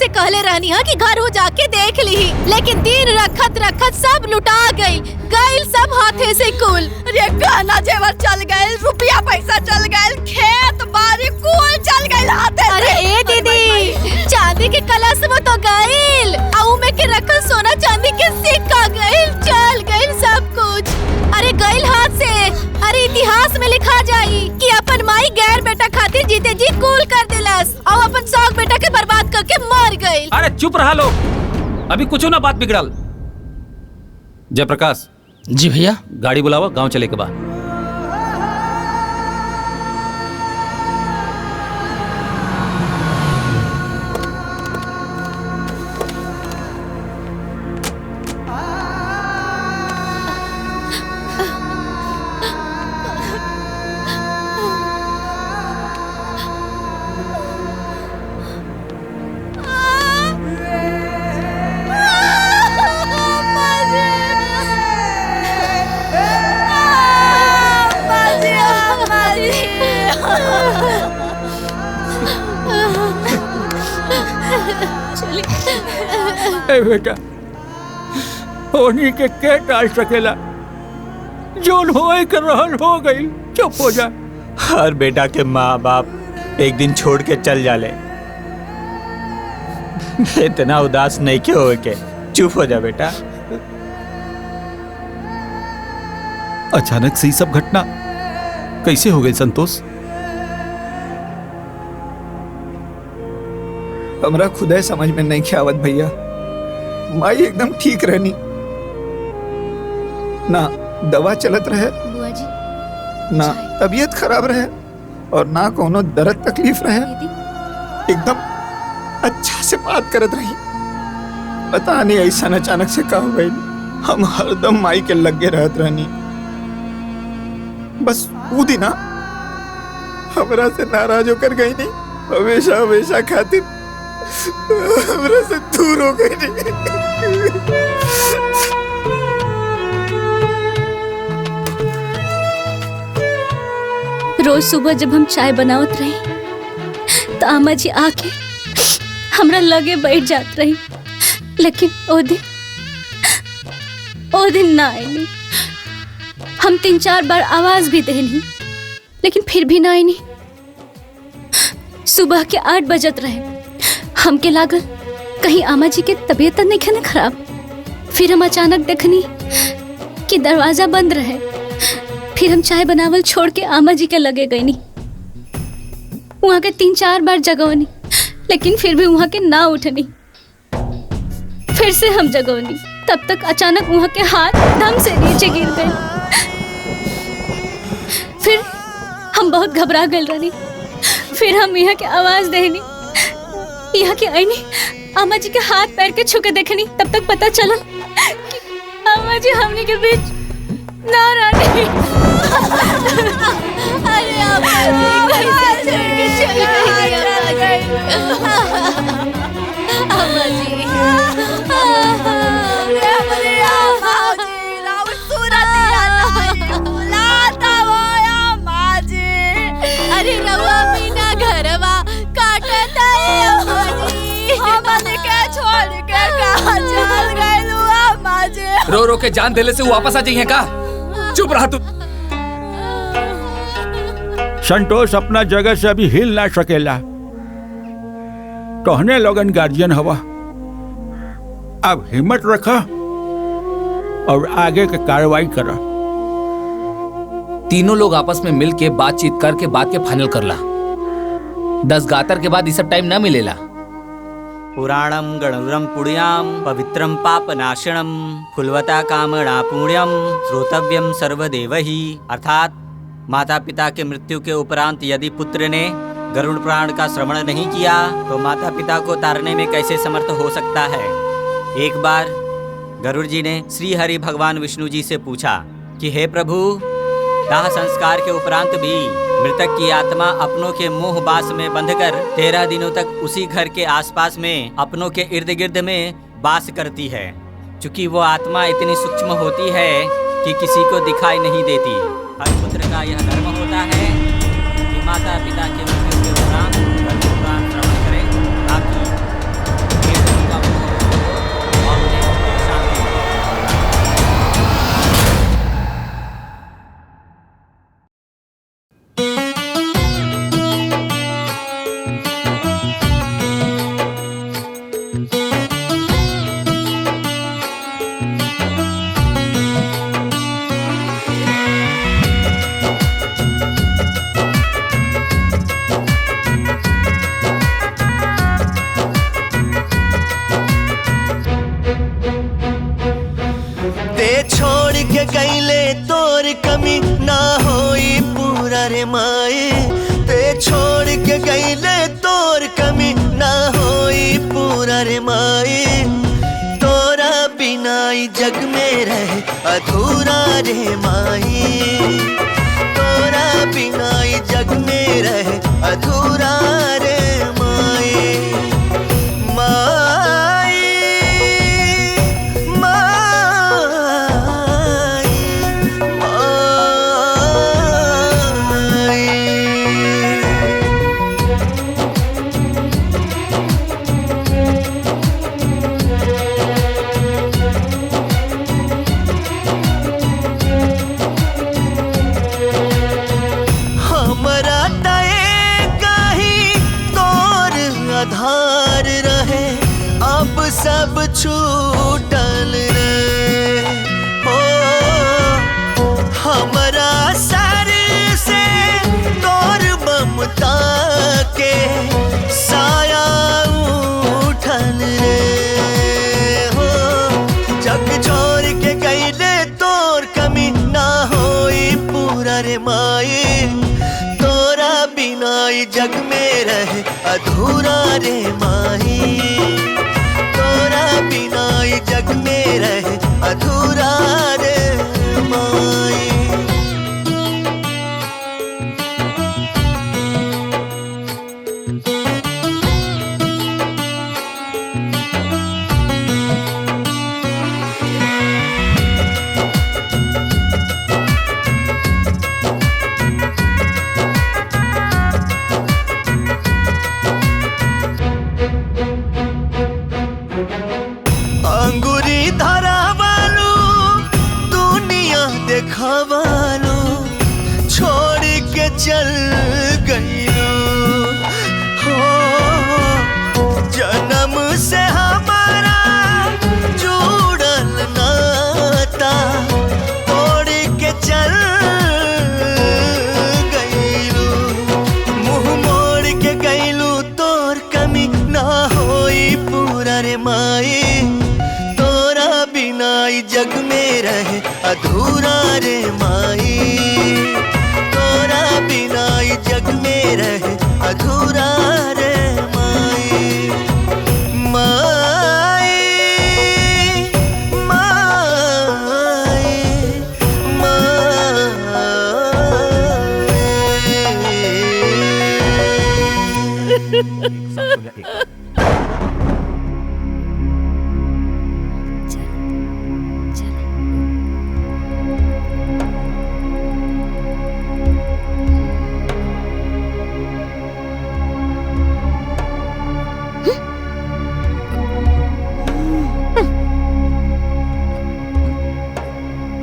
से कहले रहनी है कि घर हो जाके देख ली, लेकिन दिन रखत रखत सब लुटा गई, गइल सब हाथे से कुल। अरे गहना जेवर चल गए, रुपया पैसा चल गए, खेत बाड़ी कुल चल गए हाथे से। अरे ए दीदी, चांदी के कलश वो तो गइल, आऊ में के रखल सोना चांदी के सिक्का गइल, चल गइल सब कुछ। अरे गइल हाथ से। अरे इतिहास में लिखा जाई कि अपन माई गैर बेटा खातिर जीते जी कूल कर दिलस और अपन शौक बेटा के बर्बाद करके मर गइल। अरे चुप रहा लोग, अभी कुछ ना बात बिगड़ल। जयप्रकाश। जी भैया। गाड़ी बुलावा, गांव चले के बाद। ए बेटा, होनी के टाल सकेला, जोन होए कर रहल हो गई, चुप हो जा। हर बेटा के माँ बाप एक दिन छोड़ के चल जाले, इतना उदास नहीं क्यों हो के, चुप हो जा बेटा। अचानक से सब घटना कैसे हो गई संतोष? हमरा खुदे समझ में नहीं आवत भैया। माई एकदम ठीक रहनी, ना दवा चलत रहे, बुआ जी, ना तबीयत खराब रहे और ना कोनो दर्द तकलीफ रहे, एकदम अच्छा से बात करत रही। पता नहीं ऐसा अचानक से का हो गई, हम हरदम माई के लगे रहत रहनी। बस वो दिन हमरा से नाराज होकर गई नहीं, हमेशा हमेशा खातिर हमरा से दूर हो गई नहीं। रोज सुबह जब हम चाय बनावत रही तो आमा जी आके हमरा लगे बैठ जात रही, लेकिन ओ दिन ना आईनी। हम 3-4 बार आवाज भी देनी, लेकिन फिर भी ना आईनी। सुबह के 8 बजत रहे, हमके लागल कहीं आमा जी के तबीयत नहीं है ना खराब। फिर हम अचानक देखनी कि दरवाजा बंद रहे। फिर हम चाय बनावल छोड़ के आमा जी के लगे गईनी। वहाँ के 3-4 बार जगवनी, लेकिन फिर भी वहाँ के ना उठनी। फिर से हम जगवनी, तब तक अचानक वहाँ के हाथ दम से नीचे गिर गए। फिर हम बहुत घबरा गए रही। फिर हम यहाँ के आवाज देनी, यहाँ के आईनी, आमा जी के हाथ पैर के छू के देखनी। तब तक पता चला कि आमा जी हमने के बीच ना रहनी। अरे आमा जी कैसे छोड़ के चली गई आमा जी। अरे रवा बिना घरवा काटत है आमा जी। हमने के छोड़ के कहाँ चल गए अम्मा जी? रो रो के जान देले से वो वापस आ जाइए का? चुप रहा तू। संतोष अपना जगह से अभी हिल ना सकेला, कहने लोगन गार्जियन हवा। अब हिम्मत रखा और आगे की कार्रवाई करा। तीनों लोग आपस में मिल के बातचीत करके बात के फाइनल करला। 10 गातर के बाद इस टाइम ना मिलेला। पुराणम गणुरम पुण्याम पवित्रम पापनाशनम फुलवता कामना पुण्यम श्रोतव्यम सर्वदेवहि। अर्थात माता पिता के मृत्यु के उपरांत यदि पुत्र ने गरुड़ पुराण का श्रवण नहीं किया तो माता पिता को तारने में कैसे समर्थ हो सकता है। एक बार गरुड़ जी ने श्री हरि भगवान विष्णु जी से पूछा कि हे प्रभु, दाह संस्कार के उपरांत भी मृतक की आत्मा अपनों के मोह बास में बंधकर 13 दिनों तक उसी घर के आसपास में अपनों के इर्द गिर्द में वास करती है। चूंकि वो आत्मा इतनी सूक्ष्म होती है कि किसी को दिखाई नहीं देती। हर पुत्र का यह धर्म होता है कि माता पिता के मृत्यु के उपरांत गरुड़ पुराण श्रवण करे, ताकि रे माए ते छोड़ के गईले तोर कमी ना होई पूरा रे माए तोरा बिना ई जग में रहे अधूरा रे माए तोरा बिना ई जग में रहे अधूरा रे माए माए आधार रहे अब सब छूटल रे हो हमरा सर से तोर ममता के साया उठल रे हो जग छोड़ के गईले तोर कमी ना होई पूरा रे माए तोरा बिना ई जग में रहे अधूरा रे माही तोरा बिना ई जग में रहे अधूरा रे माही अंगूरी धरा वालो दुनिया देखा वालो छोड़ के चल गई हो जन्म से हमारा जुड़ल नाता तोड़ के चल गईलू मुंह मोड़ के गईलू तोर कमी ना होई पूरा रे माए तोरा बिना ई जग में रहे अधूरा रे माई तोरा बिना ई जग में रहे अधूरा रे माई माई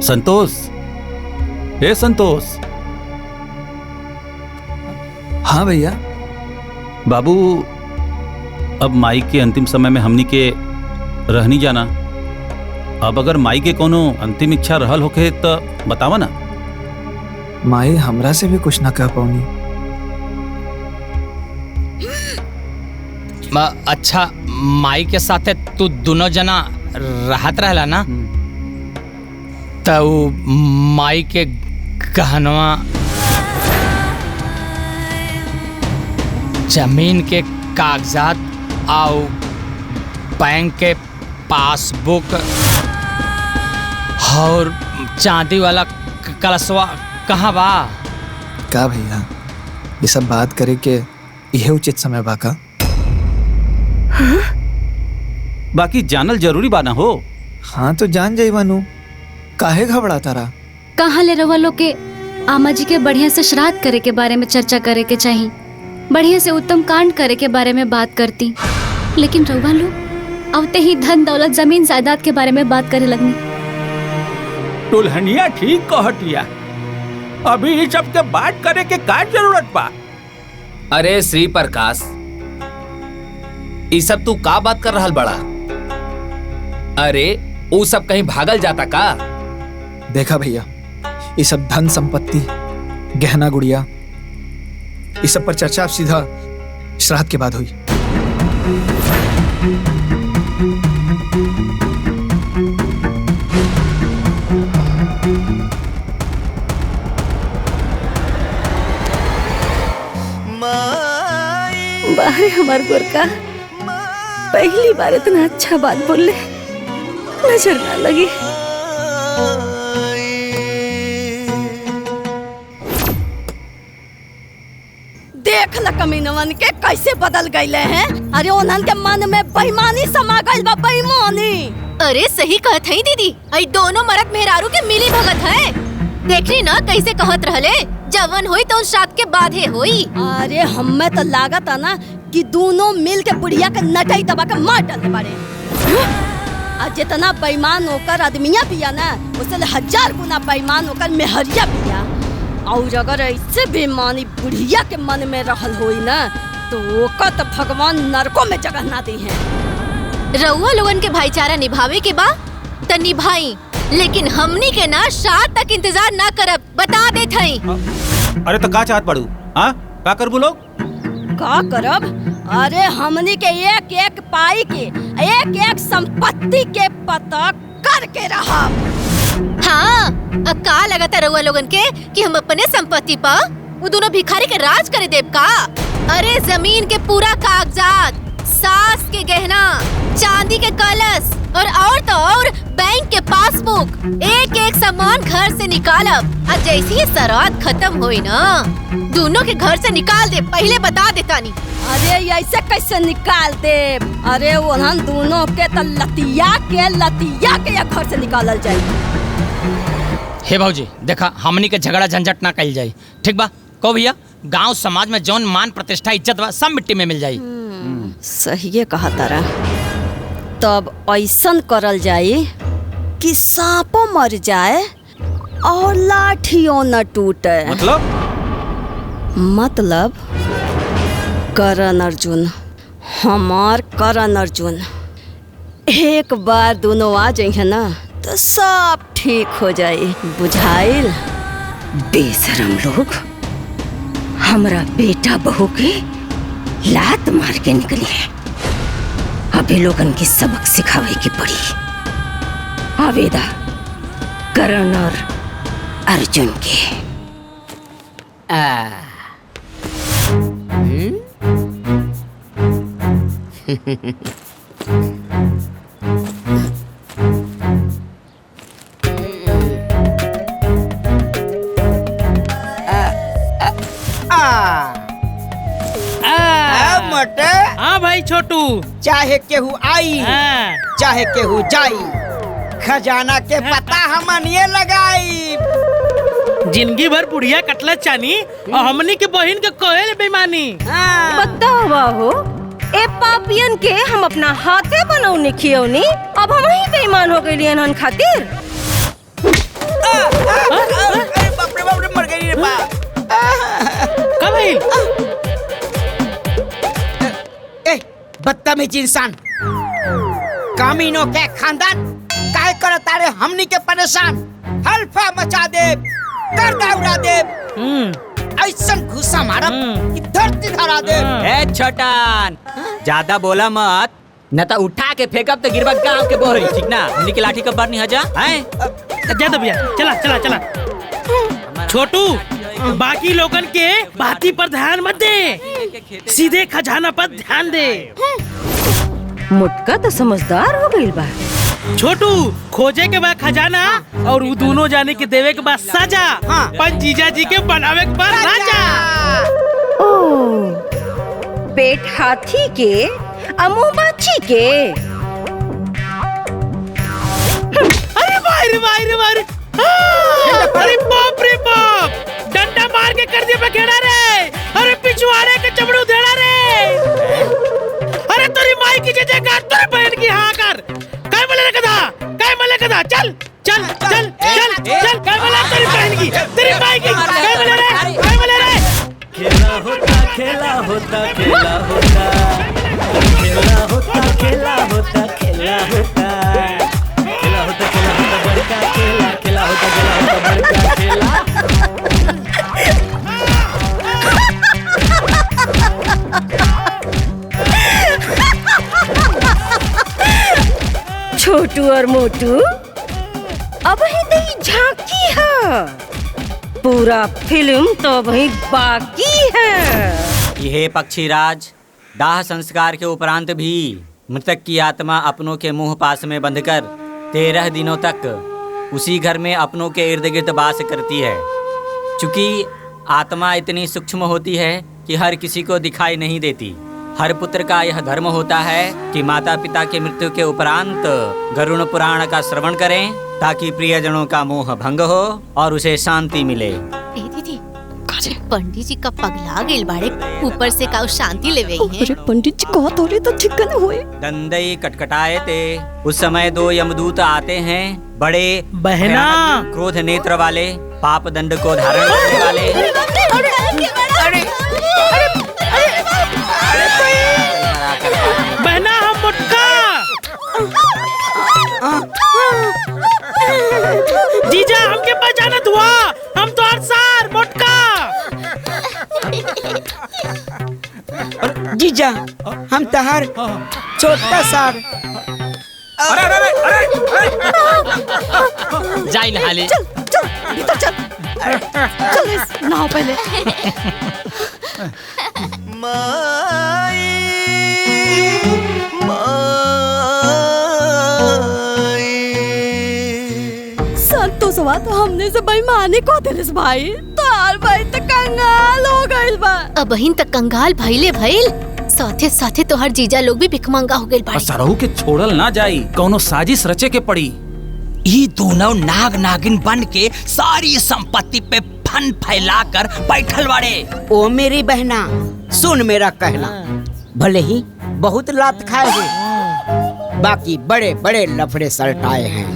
संतोष, हे संतोष। हाँ भैया। बाबू, अब माई के अंतिम समय में हमनी के रहनी जाना। अब अगर माई के कोनो अंतिम इच्छा रहल होके तो बतावा ना। माई हमरा से भी कुछ ना कह पाऊनी। अच्छा, माई के साथे तू दोनों जना रहत रहला ना? तो माई के गहनवा, जमीन के कागजात और बैंक के पासबुक और चांदी वाला कलशवा कहाँ बा? का भैया, ये सब बात करे के यह उचित समय बा का? बाकी जानल जरूरी बा ना हो। हाँ तो जान जाई बानू, काहे घबराता रहा? कहाँ ले रवा लोग के आमा जी के बढ़िया से श्राद्ध करे के बारे में चर्चा करे के चाहिए, बढ़िया से उत्तम कांड करे के बारे में बात करती, लेकिन रवा लोग आवते ही धन दौलत जमीन जायदाद के बारे में बात करे लगनी। दुल्हनिया ठीक कहतिया, अभी इस सब के बात करे के का जरूरत बा? अरे श्री प्रकाश, ये सब तू का बात कर रहल बड़ा? अरे वो सब कहीं भागल जाता का? देखा भैया, ये सब धन संपत्ति, गहना गुड़िया, इस सब पर चर्चा सीधा श्राद्ध के बाद हुई। अरे हमार गोरका पहली बार इतना अच्छा बात बोले, नजर ना लगी। देख ल कमीनवन के कैसे बदल गईले हैं। अरे उन्हन के मन में बेईमानी समा गइल बा, बेईमानी। अरे सही कहत है दीदी, आई दोनों मरद मेहरारू के मिली भगत है। देखली ना कैसे कहत रहले, जवन होई तो श्राद्ध के बाद है होई। अरे हमें तो लागत है ना कि दोनों मिल के बुढ़िया के नटाई दबा के मार डाले बारे। और जितना बेईमान होकर आदमिया पिया ना, उससे 1000 गुना बेईमान होकर मेहरिया पिया। और अगर ऐसे बेईमानी बुढ़िया के मन में रहल होई ना, तो ओका तो भगवान नरकों में जगह ना दी है। रउआ लोगन के भाईचारा निभावे के बा त निभाई, लेकिन हमनी के ना श्राद्ध तक इंतजार ना करब, बता देत हई। अरे तो का चाहत पड़ू? हाँ का करबू लोग? का करब? अरे हमनी के एक एक पाई के, एक एक संपत्ति के पता करके रहा। हाँ, का लगता रउआ लोगन के कि हम अपने संपत्ति पा वो दोनों भिखारी के राज करे देव का? अरे जमीन के पूरा कागजात, सास के गहना, चांदी के कलश और तो और बैंक के पासबुक, एक एक सामान घर से निकालब। और जैसे ही श्राद्ध खत्म होई ना, दोनों के घर से निकाल दे, पहले बता देता नहीं। अरे ऐसे कैसे निकाल दे? अरे उन्हन दोनों के तो लतिया के घर से निकालल जाए। हे भाऊजी देखा, हमनी के झगड़ा झंझट ना कइल जाई, ठीक बा? को भैया गांव समाज में जौन मान प्रतिष्ठा इज्जत बा सब मिट्टी में मिल जाई। सही कहा तारा। तब ऐसन करल जाए कि सांपो मर जाए और लाठियों न टूटे। मतलब करण अर्जुन, हमार करण अर्जुन, एक बार दोनों आ जाए ना तो सब ठीक हो जाए, बुझाइल? बेशरम लोग, हमरा बेटा बहू के लात मार के निकली है। अभी लोगन की सबक सिखावे की पड़ी। आवेदा करण और अर्जुन के। मोटे। हाँ भाई छोटू, चाहे केहू आई चाहे केहू जाई, खजाना के पता हमन ये लगाई। जिंदगी भर बुढ़िया कटलत चानी और हमनी के बहन के कोयल बेईमानी। बतावा हो, ए पापियन के हम अपना हाथे बनौने खियौनी, अब हम ही बेईमान हो गइली हन खातिर। बाप रे मर गई रे बाप। बदतमीज इंसान, कामीनों के खानदान काय करता रे हमनी के परेशान। हल्फा मचा दे, गर्दा उड़ा दे, ऐसा घुसा मारा कि धरती धरा दे। ए छोटान, ज्यादा बोला मत, न तो उठा के फेंकब तो गिरबा गांव के बोरी, ठीक ना? हमनी के लाठी कब्बर नहीं हजा हैं? ज्यादा भैया, चला चला चला। छोटू, बाकी लोगन के बाती पर ध्यान मत दे, सीधे खजाना पर ध्यान दे। मुटका तो समझदार हो गइल बा। छोटू, खोजे के बाद खजाना और वो दोनों जाने के देवे के बाद सजा। पर जीजा जी के बनावे के बाद राजा। ओ, पेट हाथी के अमू बाछी के। अरे मार मार मार, अरे बाप रे बाप, डंडा मार के कर दिया बखेड़ा रे। अरे पिछवाड़े के चमड़ू धेड़ा रे। अरे तेरी माई की जगह तेरे बहन की हाँ कर। काय मले कदा, चल चल चल चल चल, काय मले तेरी बहन की, तेरी माई की, काय मले रे, काय मले रे। खेला होता खेला होता खेला होता, खेला होता खेला होता खेला होता, खेला होता खेला होता बड़का खेला, खेला होता खेला होता बड़का खेला। छोटू और मोटू, अब ही नहीं झांकी है, पूरा फिल्म तो वही बाकी है। ये पक्षीराज, दाह संस्कार के उपरांत भी मृतक की आत्मा अपनों के मुंह पास में बंधकर 13 दिनों तक उसी घर में अपनों के इर्द गिर्द वास करती है। चूंकि आत्मा इतनी सूक्ष्म होती है कि हर किसी को दिखाई नहीं देती। हर पुत्र का यह धर्म होता है कि माता पिता के मृत्यु के उपरांत गरुड़ पुराण का श्रवण करें ताकि प्रियजनों का मोह भंग हो और उसे शांति मिले। दीदी पंडित जी का पगला गेल बाड़े, ऊपर से का शांति लेवे हैं। अरे पंडित जी कहा तो तो ठीक न होए। दंदई कटकटाए थे। उस समय 2 यमदूत आते हैं, बड़े बहना क्रोध नेत्र वाले, पाप दंड को धारण करने वाले। बहना हम मुटका जीजा हमके पहचानत हुआ, हम तो हर सार मोटका। जीजा हम तहार छोटा सार। जाई नहाले। चल चल भीतर चल। चल नहाओ पहले। संतोषवा तो हमने से बेईमानी को दिलस भाई। तार भाई तो कंगाल हो गइल बा। अब बहिन तक कंगाल भइले भइल, साथे साथे तो हर जीजा लोग भी भिखमंगा हो गइल बाड़े। सरहू के छोड़ल ना जाई, कौनो साजिश रचे के पड़ी। ये दोनों नाग नागिन बन के सारी संपत्ति पे फन फैलाकर बैठल बाड़े। ओ मेरी बहना सुन मेरा कहना, भले ही बहुत लात खाए हैं, बाकी बड़े बड़े लफड़े सल्टाए हैं।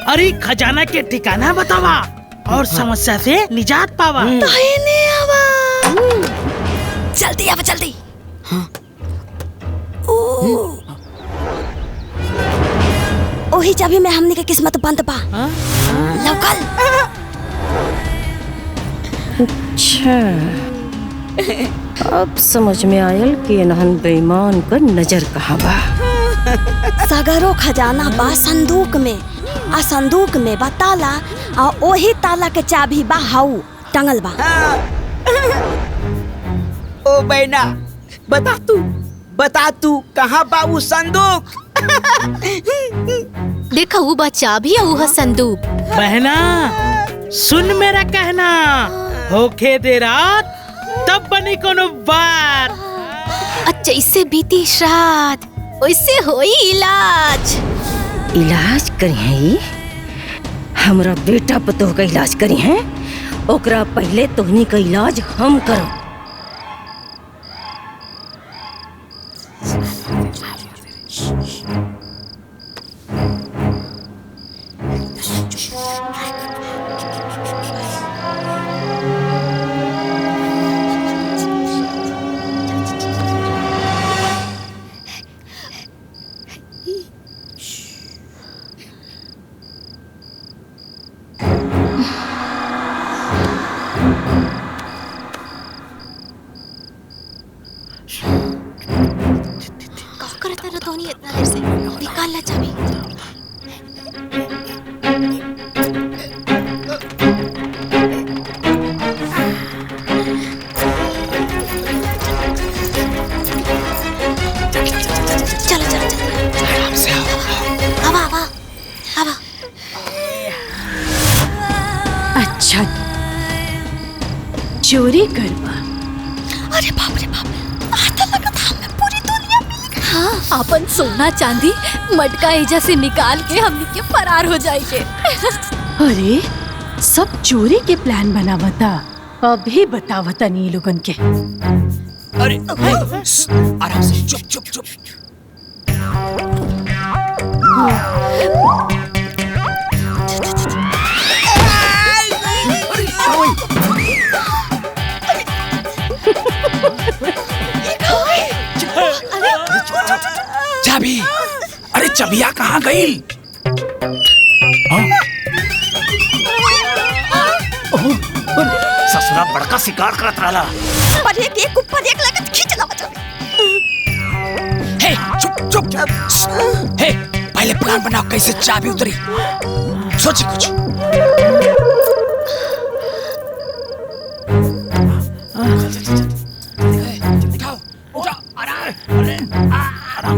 अरे खजाना के ठिकाना बतावा और समस्या से निजात पावा। जल्दी आवा जल्दी। ओही चाबी में हमने के किस्मत बंद बा। लौकल। अच्छा अब समझ में आयल कि इन्हन बेईमान का नजर कहाँ बा। सगरो खजाना बा संदूक में, आ संदूक में बा ताला, आ ओही ताला के चाबी बा हाउ टंगल बा। ओ बहना बता तू कहाँ बा वो संदूक। देखा वो बा चाबी है वो संदूक। बहना सुन मेरा कहना, होके दे रात तब बनी कोनो बार। अच्छा इससे बीती श्राद्ध वैसे होई इलाज। इलाज करी है हमरा बेटा पतोह का इलाज करी है, ओकरा पहले तोहनी का इलाज हम करो। अच्छा चोरी करवा। अरे बाप रे बाप, आता लगा था हमें पूरी दुनिया मिल गई। हाँ अपन सोना चांदी मटका एजा से निकाल के हमनी के फरार हो जाएंगे। अरे सब चोरी के प्लान बनावता, अभी बतावता नहीं लोगन के। अरे आराम से, चुप चुप चुप। चाबी, अरे चबिया कहाँ गई? ससुरा बड़का शिकार करत रहला। पर एक ऊपर एक लगत खींचना बचा। हे चुप चुप चुप। हे पहले प्लान बनाओ कैसे चाबी उतरी। सोच कुछ।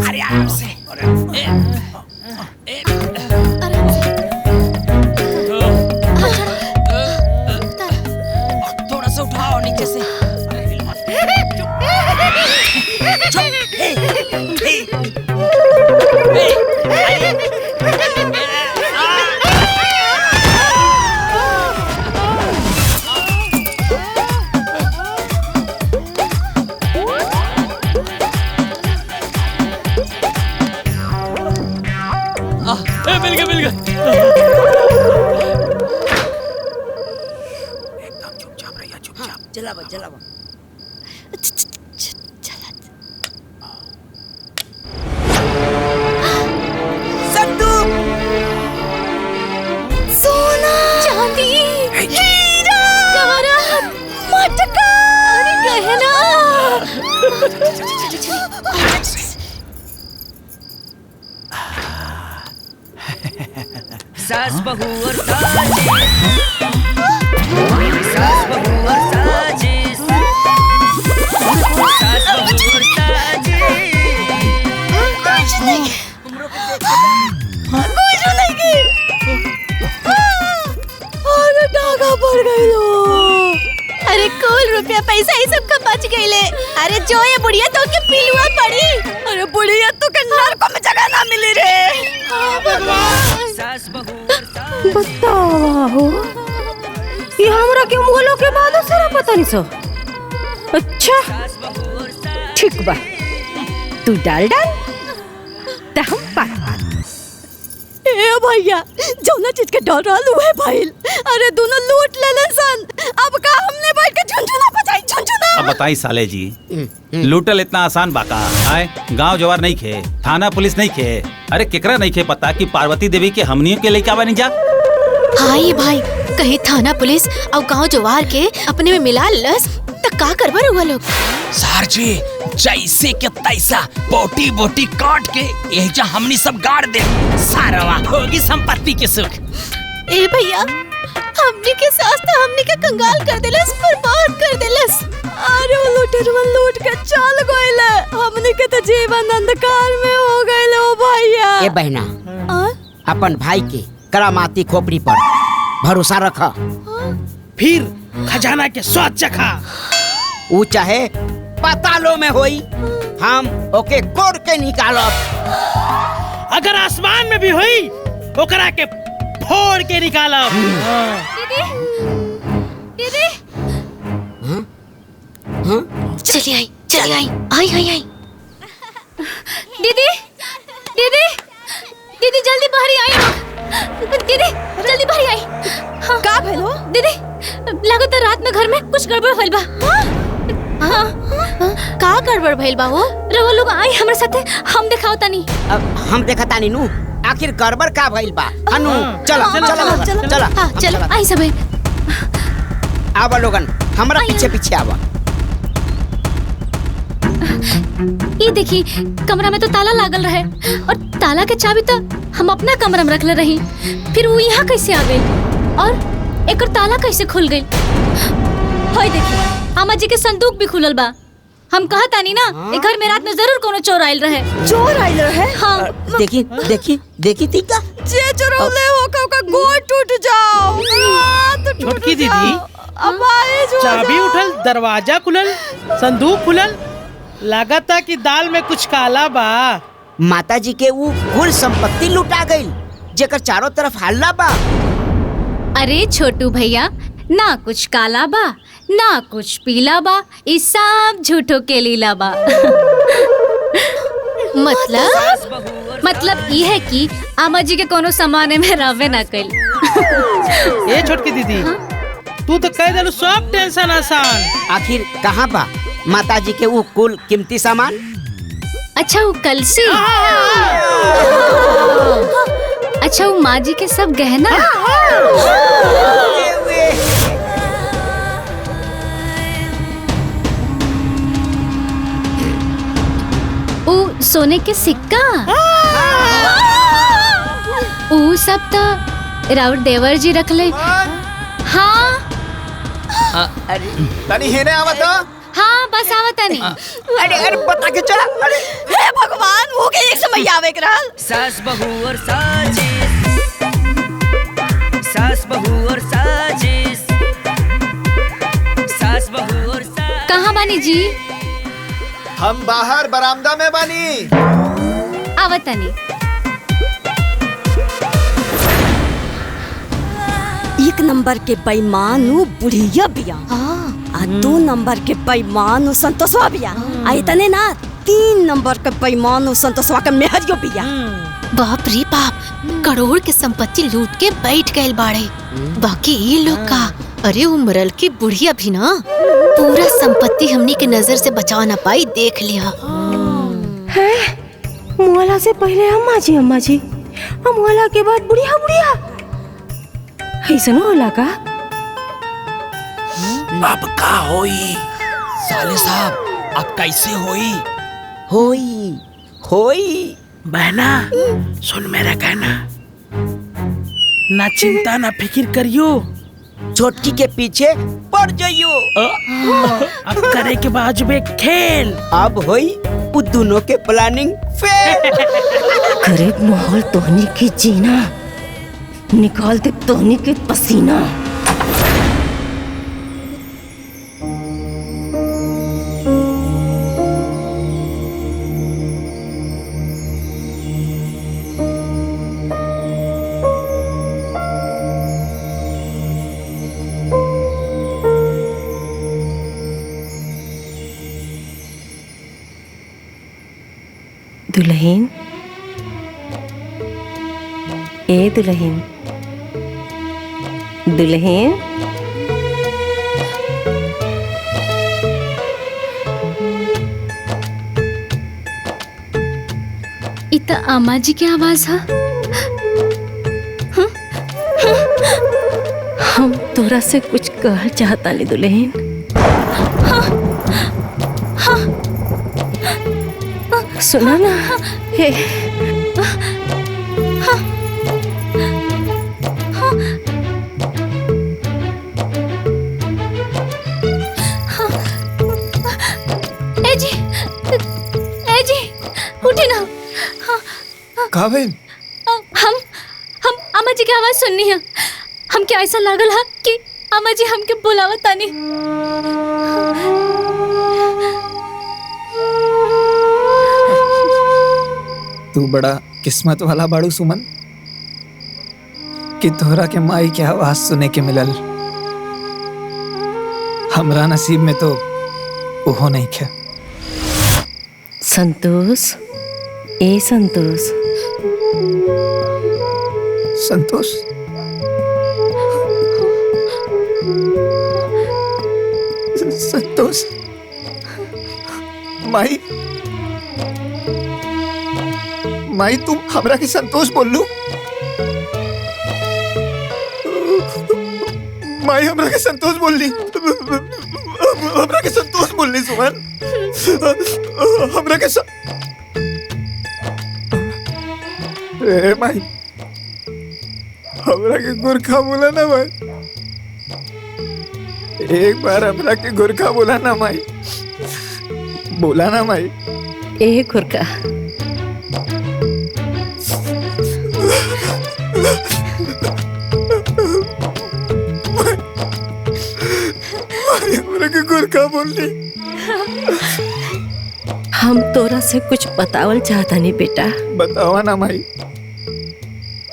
अरे आराम से थोड़ा सा उठाओ नीचे से। मिल गया मिल गया। एकदम चुपचाप रहिए, चुपचाप। जलावा जलावा। संदूक, सोना, चांदी, हीरा, जवाहरात, मटका, अरे गहना। सास बहू और साजिश, सास बहू और साजिश, सास बहू और साजिश। कुछ नहीं। अरे डागा पड़ गई लो। अरे कुल रुपया पैसा ही सबका बच गईले। अरे जो ये बुढ़िया तो के पिलुआ पड़ी। अरे बुढ़िया तो के नरक में जगह ना मिली रे। बतावा हो ये हमरा के मुगलों के बाद सारा पता नहीं सो। अच्छा ठीक बा, तू डाल तो हम बात ए भैया जौना चीज के डर रहलू है भाईल। अरे दोनों लूट लेलन सन। अब का हमने बैठ के झुनझुना बजाई झुनझुना। अब बताई साले जी, लूटल इतना आसान बाका आए? गांव जवार नहीं खे, थाना पुलिस नहीं खे, अरे केकरा नहीं खे पता कि पार्वती देवी के हमनियों के लइका बनी जा। हाय भाई, कहीं थाना पुलिस और गांव जवार के अपने में मिला लस तो का करबर हुआ लोग। सर जी जैसे के तैसा बोटी बोटी काट के एजा हमनी सब गाड़ दे, सारवा होगी संपत्ति के सुख। ए भैया हमनी के सास तो हमनी के कंगाल कर देलस, बर्बाद कर देलस। अरे वो लूटरवन लूट के चल गइले। हमनी के तो जीवन अंधकार में हो गइले ओ भैया। ए बहना, अपन भाई के करामाती खोपड़ी पर भरोसा रखा, फिर खजाना के स्वाद चखा। ऊ चाहे पतालो में होई, हम ओके कोड़ के निकालब। अगर आसमान में भी हुई ओकरा के फोड़ के निकालब। दीदी चली आई, चली आई, आई आई आई। दीदी दीदी दीदी जल्दी बाहर आई। दीदी जल्दी बाहर आई। हाँ। का भेलो दीदी? लागत है रात में घर में कुछ गड़बड़ भइल बा। हाँ। का गड़बड़ भइल बा हो? रवा लोग आई हमरा साथे, हम दिखाओ तनी। अब हम देखा तानी नु, आखिर गड़बड़ का भइल बा? हनु चला चला चला। हाँ चलो आई सब। आवा लोगन, हमरा पीछे पीछे आवा। ये देखी कमरा में तो ताला लागल रहे और ताला के चाबी तो हम अपना कमरा में रखले रही। फिर वो यहाँ कैसे आ गई और एक ताला कैसे खुल गई? होय देखी अम्मा जी के संदूक भी खुलल बा। हम कहा तानी ना एक घर में रात में जरूर कोनो चोर आइल रहे। चोर आइल रहे? हाँ। देखी देखी देखी तीका जे चोरौले हो का गोड़ टूट जाओ। छोटकी दीदी, अब आए जो चाबी उठल, दरवाजा खुलल, संदूक खुलल, लागता कि दाल में कुछ काला बा। माताजी के वो कुल संपत्ति लुटा गई, जेकर चारों तरफ हल्ला बा। अरे छोटू भैया, ना कुछ काला बा ना कुछ पीला बा, इस सब झूठो के लीला बा। मतलब ये है कि आमा जी के कोनो सामाने में रवे ना कल। ए छोटकी दीदी, तू तो कह देलू सब टेंशन आसान। आखिर कहाँ बा माताजी के वो कुल कीमती सामान? अच्छा वो कलसी, अच्छा वो माँ जी के सब गहना, वो सोने के सिक्का, वो सब तो राउत देवर जी रख ले। हाँ तनी हेने आवा तो। हाँ बस आवत नहीं। अरे अरे बता के चला। अरे हे भगवान वो के एक समय आवे के रहल। सास बहू और साजिश, सास बहू और साजिश, सास बहू और साजिश। कहाँ बानी जी? हम बाहर बरामदा में बानी। आवत नहीं। एक नंबर के बेईमान उ बुढ़िया बिया आ 2 नंबर के बेईमान उ संतोषवा बिया आ इतने ना 3 नंबर के बेईमान उ संतोषवा के मेहरियो बिया। बाप रे बाप, करोड़ के संपत्ति लूट के बैठ गए बाड़े। बाकी ये लोग का, अरे वो मरल की बुढ़िया भी ना पूरा संपत्ति हमनी के नजर से बचा ना पाई, देख लिया। मुआला से पहले अम्मा जी मुआला के बाद बुढ़िया ऐसा न होला का? अब का होई साले साहब, अब कैसे होई? होई बहना सुन मेरा कहना, ना चिंता ना फिक्र करियो, छोटकी के पीछे पड़ जाइयो। अब करे के बाजुबे खेल। अब होई वो दोनों के प्लानिंग फेल। गरीब माहौल तोहनी की जीना, निकाल दे तोहनी के पसीना। दुल्हन, ए दुल्हन, दुल्हन, इतना अम्मा जी की आवाज है। हम तोरा से कुछ कह चाहता नहीं दुल्हन। सुना ना, हे जी उठे ना। कहा भाई? हम अम्मा जी की आवाज सुननी है। हम क्या ऐसा लागल है कि अम्मा जी हमके बुलावत तानी। तू बड़ा किस्मत वाला बाड़ू सुमन कि तोहरा के माई के आवाज सुने के मिलल। हमरा नसीब में तो ओहो नहीं खे। संतोष, ए संतोष, संतोष, संतोष, माई, माई तुम हमरा के संतोष बोल लू? माई हमरा के संतोष बोल ली, हमरा के संतोष बोल ली सुमन, हमरा के ए माई, हमरा के गोरखा बोला ना माई, एक बार हमरा के गोरखा बोला ना माई, बोला ना माई। ए गोरखा, हमरा के गोरखा बोल ली। हम तोरा से कुछ बतावल चाहता नहीं बेटा। बतावा ना माई,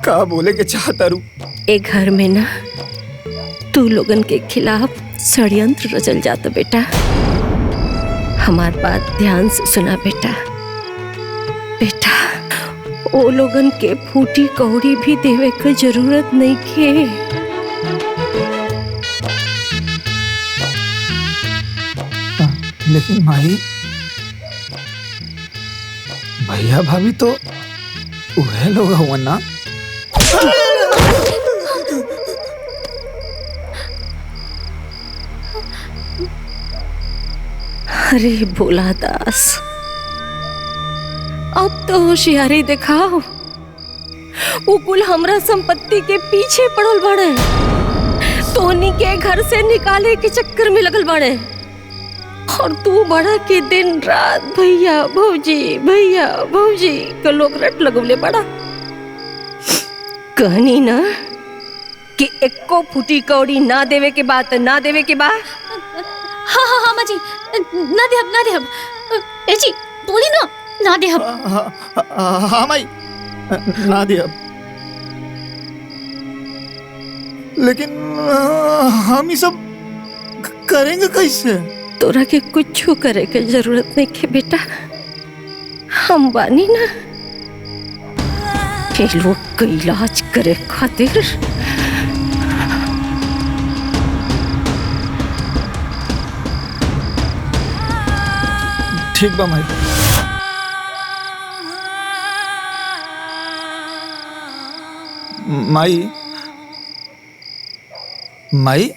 का बोले के चाहता रू? ए घर में ना तू लोगन के खिलाफ षड्यंत्र रचल जाता बेटा। हमार बात ध्यान से सुना बेटा। बेटा ओ लोगन के फूटी कौड़ी भी देवे के जरूरत नहीं के। लेकिन माई, भैया भाभी तो उहे लोग हुआ ना। अरे भोला दास, अब तो होशियारी दिखाओ। वो कुल हमरा संपत्ति के पीछे पड़ल बड़े, तोनी के घर से निकाले के चक्कर में लगल बड़े। और तू बड़ा के दिन रात भैया भौजी के लोग रट लगवले बड़ा। कहनी ना कि एको फूटी कौड़ी ना देवे के बात ना देवे के बा। हाँ माँ जी, ना दे हम ए जी बोली ना दे हम। हाँ माई ना दे अब, लेकिन हम ये सब करेंगे कैसे? तोरा के कुछ करे के जरूरत नहीं के बेटा, हम बानी ना के लोग के इलाज करे खातिर। ठीक बा माई। माई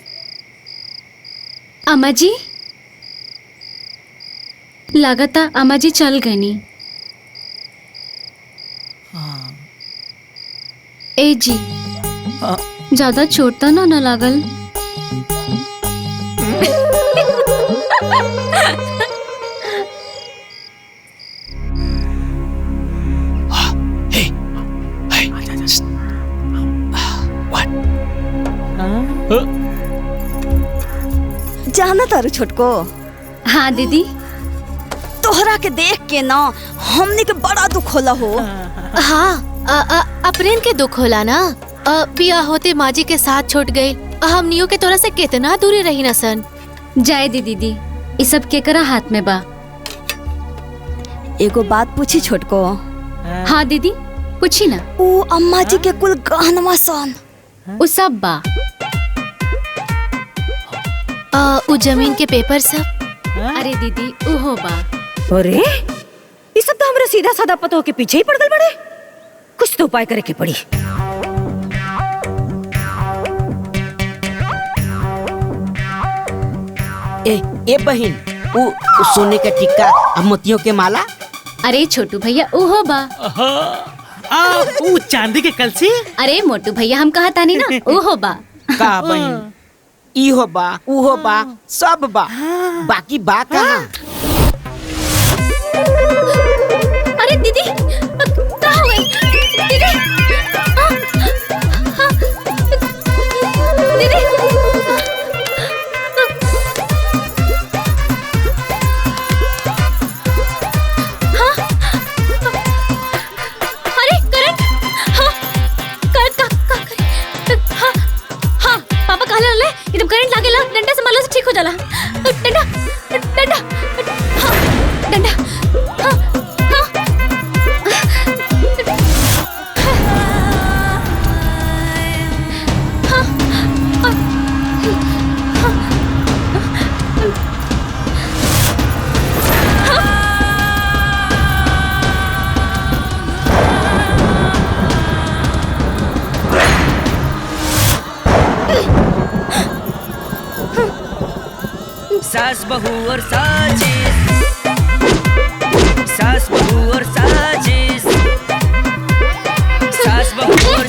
अम्मा जी, लागता अम्मा जी चल गई नी। ए जी ज्यादा चोट तो ना लागल? जाना तारू छोटको? हाँ दीदी। तोहरा के देख के ना हमने के बड़ा दुख होला हो। हाँ अप्रेन के दुख होला ना। पिया होते माँ जी के साथ छोड़ गए, हमनियों के तोरा से कितना दूरी रही ना सन। जाए दीदी, ये सब केकरा हाथ में बा। एगो बात पूछी छोटको? हाँ दीदी पूछी ना। ओ अम्मा जी के कुल गहनवा सन उ सब बा। उ जमीन के पेपर सब? अरे दीदी उहो बा। अरे ये सब तो हमरा सीधा साधा पतो के पीछे ही पड़ गल बड़े। कुछ तो उपाय करे के पड़ी। ए बहन, उ सोने का टिक्का और मोतियों के माला? अरे छोटू भैया उहो बा। उ चांदी के कलसी? अरे मोटू भैया हम कहा तानी ना उहो बा। का बहन, इहो बा उहो बा सब बा, बाकी बा कहाँ? अरे दीदी कहाँ हुए? दीदी दीदी हाँ अरे करंट। हाँ करंट हाँ हाँ पापा कहा ले एकदम करंट लागेला, डंडा से मारला से ठीक हो जाला। डंडा डंडा हाँ डंडा हाँ हाँ सास बहू और साजिश, सास बहू और साजिश, सास बहू और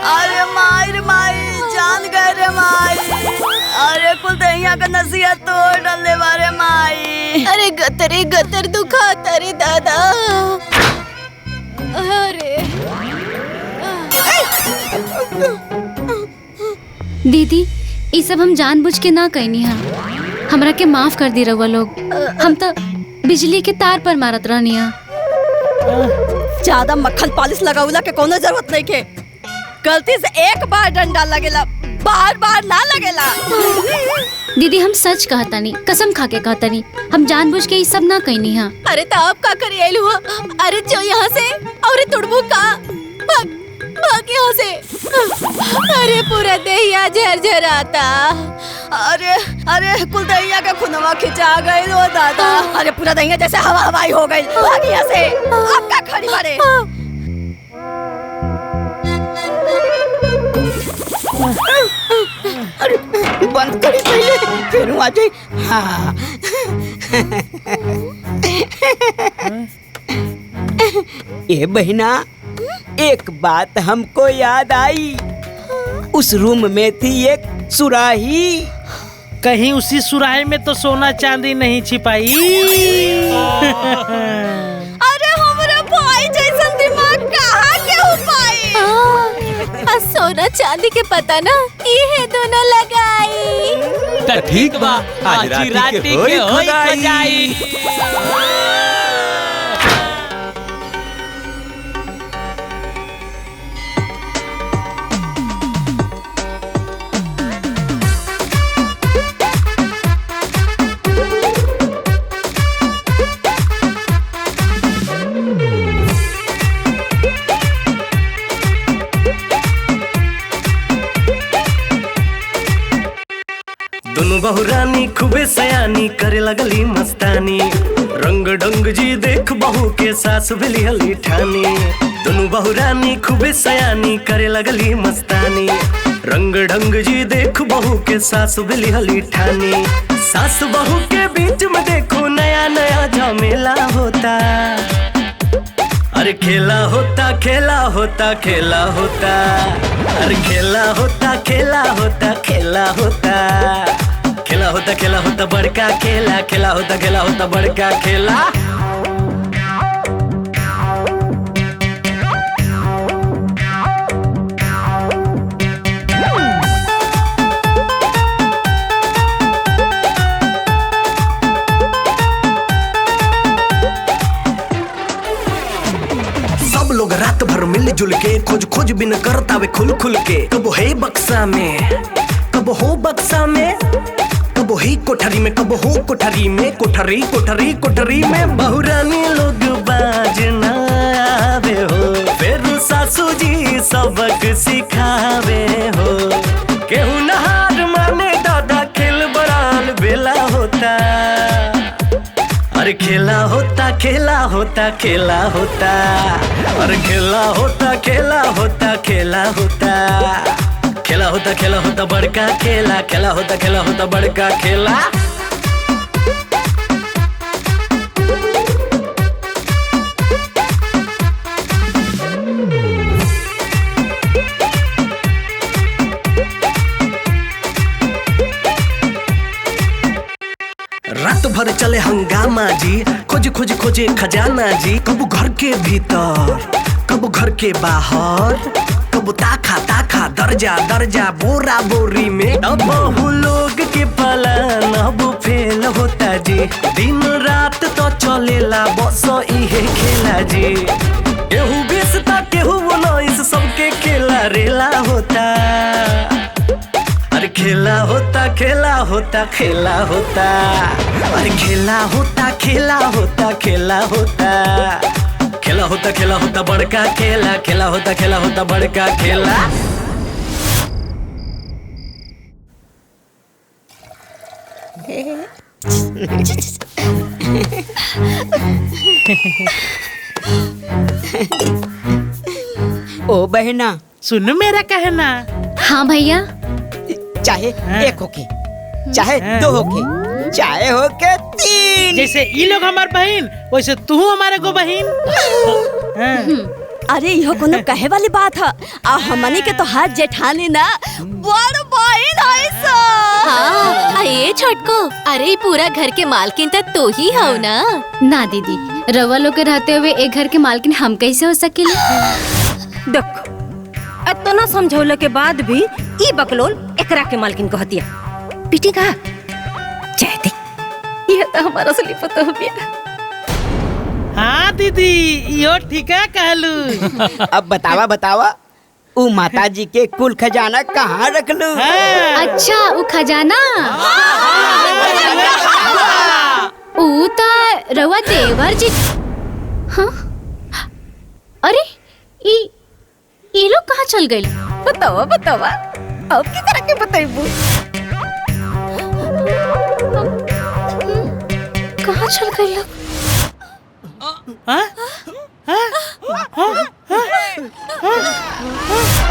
अरे माई रे माई, जान गए रे माई। अरे कुल दहिया का नसिया तोड़ डाले बारे माई। अरे गतर दुखा तारे दादा। अरे दीदी ये सब हम जानबूझ के ना कहनी हा, हमरा के माफ कर दी रहुआ लोग। हम तो बिजली के तार पर मारत रहनी हा। ज्यादा मक्खन पॉलिश लगाउला के कोनो जरूरत नहीं के। गलती से एक बार डंडा लगेला, बार बार ना लगेला। दीदी हम सच कहतानी, कसम खा के कहतानी, हम जानबूझ के ये सब ना कहनी हा। अरे तो आप का करी आइल हुआ? अरे जो यहाँ से और तुड़बू का भाग यहाँ से। अरे पूरा दहिया झरझराता। अरे अरे कुल दहिया के खुनवा खिंचा गई हो दादा। अरे पूरा दहिया जैसे हवा हवाई हो गई। भाग यहाँ से। आप क्या खड़ी बारे? अरे बंद करी पहले फिर आ जाए। हाँ ए बहना, एक बात हमको याद आई। उस रूम में थी एक सुराही। कहीं उसी सुराही में तो सोना चांदी नहीं छिपाई? अरे हमारा भाई जैसा दिमाग कहाँ के हो पाई? सोना चांदी के पता ना ये दोनों लगाई। तो ठीक बा, आज राती के होई खुदाई। दोनों बहुरानी खूबे सयानी करे लगली मस्तानी। रंग ढंग जी देख बहू के सास भेली हली ठानी। दोनों बहुरानी खूबे सयानी करे लगली मस्तानी। रंग ढंग जी देख बहू के सास भेली हली ठानी। सास बहू के बीच में देखो नया नया झमेला होता। अरे खेला होता खेला होता खेला होता। अरे खेला होता खेला होता खेला होता। खेला होता खेला होता बड़का खेला। खेला होता खेला होता बड़का खेला। सब लोग रात भर मिलजुल के खोज खोज बिन करता वे खुल खुल के। कब है बक्सा में, कब हो बक्सा में, कब ही कोठरी में, कब हो कोठरी में। कोठरी कोठरी कोठरी में बहुरानी लोग बाजना आवे हो। फिर सासू जी सबक सिखावे हो। केहू नहार माने दादा खेल बड़ाल बेला होता। अरे खेला होता खेला होता खेला होता। अरे खेला होता खेला होता खेला होता। खेला होता खेला होता बड़का खेला। खेला होता खेला होता बड़का खेला। रात भर चले हंगामा जी। खोज खोज खोजे खजाना जी। कब घर के भीतर, कब घर के बाहर, कब ताखा ताखा दर्जा दर्जा बोरा बोरी में। अब बहु लोग के पलान अब फेल होता जी। दिन रात तो चलेला बस इहे खेला जी। केहू बेचता केहू बनाइस सबके खेला रेला होता। अरे खेला होता खेला होता खेला होता। अरे खेला होता खेला होता खेला होता। खेला होता खेला होता बड़का खेला। खेला होता खेला होता बड़का खेला। ओ बहना, सुन मेरा कहना। हाँ भैया। चाहे एक होके, चाहे दो होके, चाहे होके तीन। जैसे ये लोग हमार बहन वैसे तू हमारे को बहन। अरे यह कोनो कहे वाली बात है। आ हमनी के तो हाथ जेठानी ना बड़ बहन है सो। हाँ ये छोटको, अरे पूरा घर के मालकिन तो तू ही हो ना। ना दीदी, रवा लोग के रहते हुए एक घर के मालकिन हम कैसे हो सकेले? देखो इतना समझौले के बाद भी ई बकलोल एकरा के मालकिन कहतिया। पिटी का चाहती ये तो हमारा असली पता हो गया। हाँ दीदी, यो ठीक है कहलू। अब बतावा बतावा, उ माता जी के कुल खजाना कहाँ रख लू? अच्छा उ खजाना उ ता रवा देवर जी। हाँ अरे ये लोग कहाँ चल गए? बतावा बतावा, अब की तरह के बताइबू? कहाँ चल गए लोग?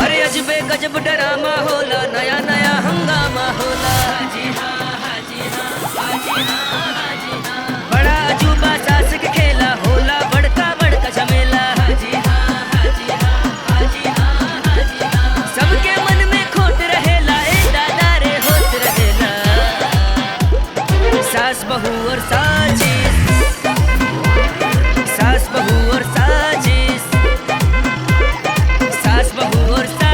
अरे अजबे गजब डरामा होला, नया नया हंगामा होला। हाजी हाँ, हाजी हाँ, हाजी हाँ, हाजी हाँ। बड़ा अजूबा सास के खेला होला, बड़का बड़का झमेला। हाजी हाँ, हाजी हाँ, हाजी हाँ, हाजी हाँ। सबके मन में खोट रहेला, ए दादा रे होत रहेला। सास बहू और साजिश, सास बहू और साजिश, सास बहू और साजिश।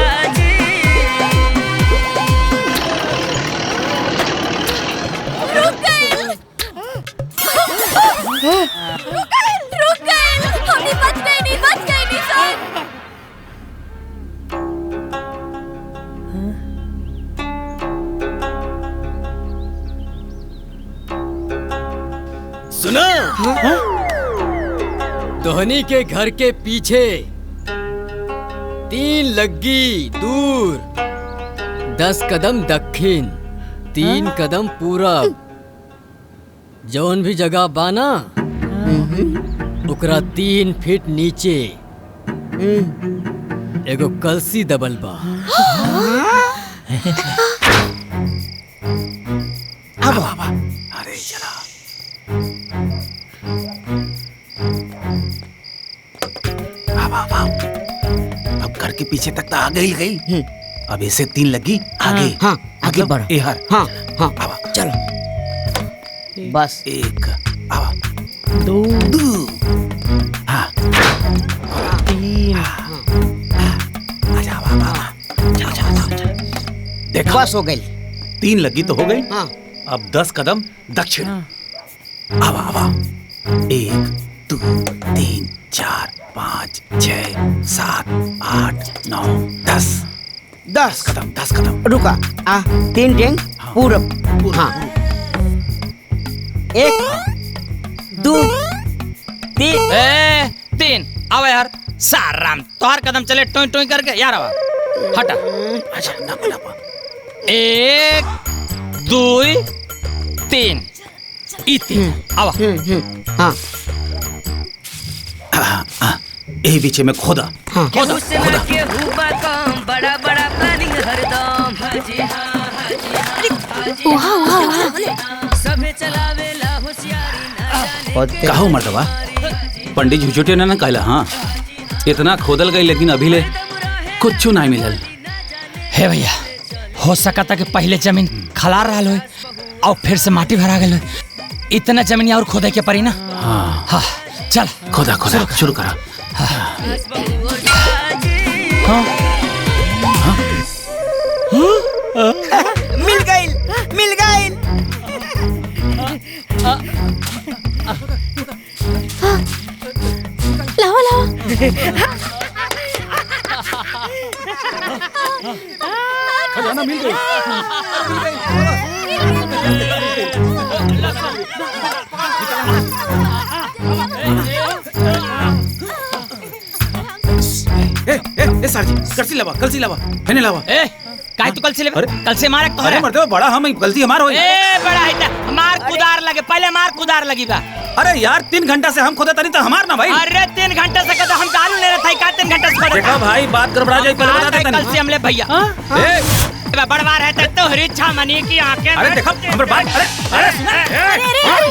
रुक गए, रुक गए, हमने बच गए नहीं सर। सुना? धोनी के घर के पीछे 3 लग्गी दूर 10 कदम दक्षिण 3 कदम पूरब जौन भी जगह बाना ओकरा 3 फीट नीचे एगो कलसी दबल बा। अरे चला अब घर के पीछे तक तो आ गई। अब ऐसे 3 लगी आगे। हाँ आगे बढ़ो। एहर हाँ हाँ चलो बस 1 2 हाँ 3 देखो बस हो गई। 3 लगी तो हो गई। हाँ अब 10 कदम दक्षिण। आवा आवा 1 2 3 4 5 6 7 8 9 10 कदम। रुका 3 डेंग पूरब। हाँ 1 2 3 आवा यार। साराम तोहर कदम चले टोई टोई करके यार आवा हटा। अच्छा ना 1 2 3 3 आवा। हाँ यही बीचे में खोदा। केहू से ना केहू बा काम, बड़ा बड़ा प्लानिंग हरदम। हाजी हाँ, हाजी हाँ, हाजी हाँ। सभे चलावेला होशियारी, ना जाने कहो मर्दवा पंडित झुझुटे ने ना कहला। हाँ इतना खोदल गई लेकिन अभी ले कुछ नहीं मिलल। हे भैया हो सका था कि पहले जमीन खलार रहा हो और फिर से माटी भरा गई। इतना जमीन और खोदे के पड़ी ना। हाँ हाँ चल खोदा शुरू करा। मिल गई। लाओ खजाना मिल गई। ए सर जी कलसी लावा हेने लावा। ए काहे तू कल से कल से मारे तो अरे मर्दवा बड़ा हम गलती हमार होई। ए बड़ा है मार कुदार लगे पहले मार कुदार लगी बा। अरे यार 3 घंटा से हम खोदे तनी तो हमार ना भाई। अरे 3 घंटे से कहता हम दारू ले रहे थे का 3 घंटे से खोदे। देखा भाई बात गड़बड़ा जाए पहले बता दे कल से हमले भैया। ए बड़वा रहते तो हरीच्छा मनी की आंखें। अरे देखा हमर बात। अरे सुना। अरे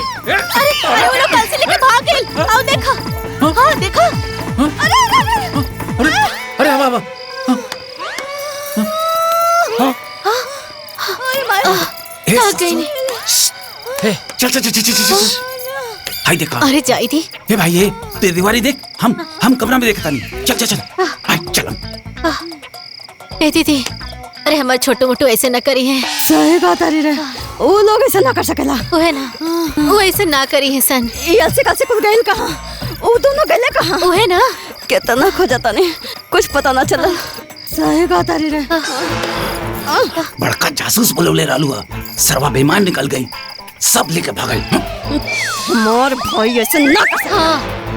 वो लोग कल से लेके भाग गए। आओ देखो। हाँ देखो। अरे आवा भाग गई नहीं। चल हाय देखा। अरे जाई थी। ए भाई ये दीवारी देख। हम कमरा में देखता नहीं। चल हाय चल। ए दीदी अरे हमारे छोटू मोटू ऐसे न करी है। सही बात अरे रे वो लोग ऐसे ना कर सकेला। वो है ना वो ऐसे ना करी है सन। ये अलसी कल से कुछ गए कहाँ? वो दोनों गए कहाँ? वो है ना कितना खोजता नहीं कुछ पता ना चला। सही बात अरे रे बड़का जासूस बुलवले रालुआ सरवा बेईमान निकल गई सब लेके भागल। मोर भाई ऐसे ना कर सकता।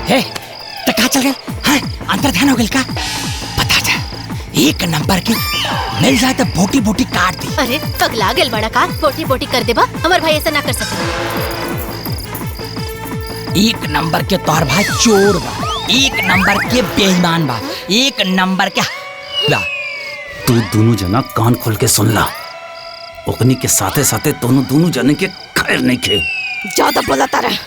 हे तो कहाँ चल गए? हाँ अंदर ध्यान हो गया का? पता था 1 नंबर की मिल जाए तो बोटी बोटी काट दी। अरे पगला गेल बड़ा का बोटी बोटी कर देबा। हमार भाई ऐसा ना कर सकता। 1 नंबर के तोहर भाई चोर बा, 1 नंबर के बेईमान बा, 1 नंबर के बा। तू दोनों जना कान खोल के सुन ला। ओकनी के साथे साथे दोनों जने के खैर नहीं खे। ज्यादा बोलता रहे।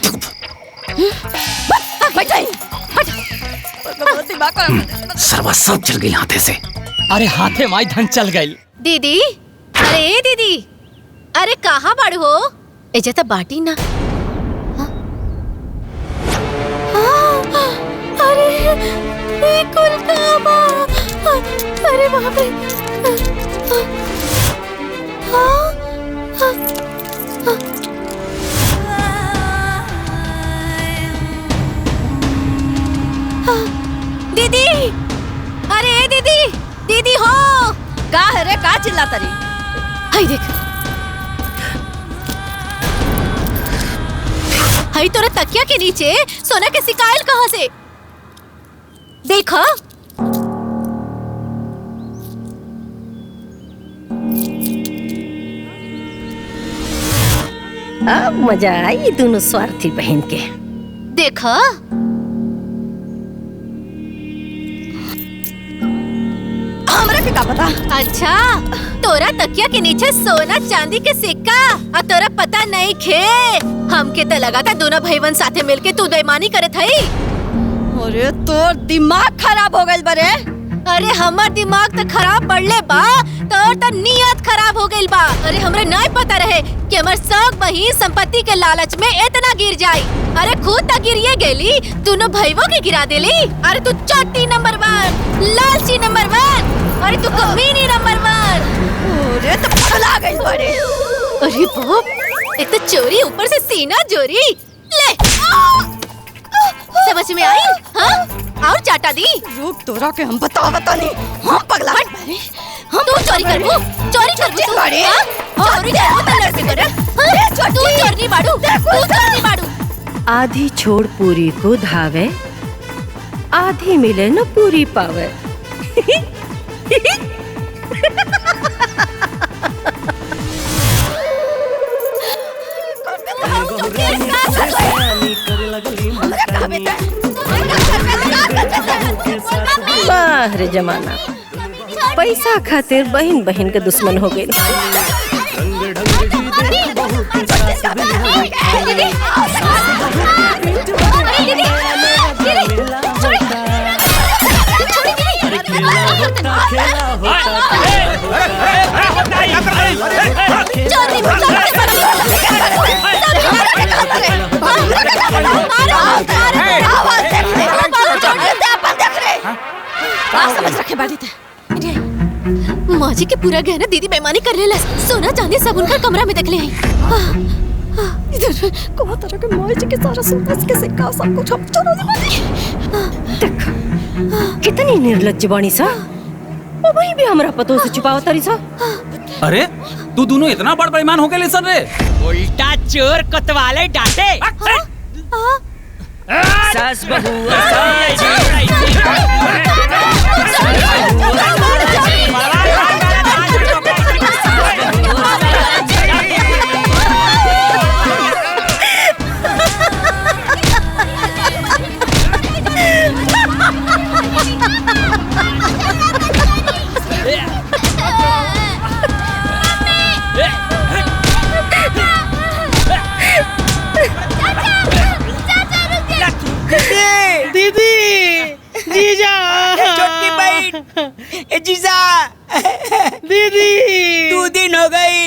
सरवा सब चल गई हाथे से। अरे हाथे माई धन चल गई। दीदी, अरे ए दीदी, अरे कहाँ बड़ हो? एजे तो बाटी ना। अरे ये कुल काबा, अरे बाप रे। दीदी, अरे दीदी, दीदी हो। का है रे, का चिल्लाता रही? हाय देख, हाय तोरा तकिया के नीचे सोना के सिकाइल कहाँ से? देखो। अब मजा आई दोनों स्वार्थी बहन के। देखो, हमरा के का पता? अच्छा, तोरा तकिया के नीचे सोना चांदी के सिक्का और तोरा पता नहीं खे। हमके तो लगा था दोनों भाईवन साथे मिलके तू बेईमानी करत हई। अरे तोर दिमाग खराब हो गइल बरे। अरे हमार दिमाग तो खराब पड़ले बा, तोर तो नियत खराब हो गइल बा। अरे हमरे नहीं पता रहे कि हमर सब बहिन संपत्ति के लालच में इतना गिर जाई। अरे खुद तक गिरिए गेली, दोनों भाईवों के गिरा देली। अरे तू चोटी नंबर 1, लालची नंबर 1, अरे तू कमीनी नंबर 1। अरे तो पगला गइल बरे। अरे बाप, एक तो चोरी ऊपर से सीना चोरी। ले, समझ में आई? हाँ, और चाटा दी। रुक, तोरा के हम बतावता नहीं। हम पगला बरे। हम तू चोरी करबो, चोरी करबो तू बड़े। चोरी करबो त लड़के करे। तू चोरनी बाड़ू, तू चोरनी बाड़ू। आधी छोड़ पूरी को धावे, आधी मिले न पूरी पावे। वाह रे जमाना, पैसा खातिर बहन बहन के दुश्मन हो गए। माँ जी के पूरा गहना दीदी बेईमानी कर लेला। सोना चांदी सब उनका कमरा में देख ले आई। इधर को तरह के माँ जी के सारा सोना के सिक्का सब कुछ हम चोरा देख कितनी निर्लज्ज बानी सा। ओ भाई भी हमरा पतो से छुपाव तरी सा। अरे तू दोनों इतना बड़ बेईमान हो गए ले सर रे। उल्टा चोर कोतवाले डांटे। सास बहू दीदी, जीजा, छोटकी बहन, ए जीजा, दीदी, 2 दिन हो गई।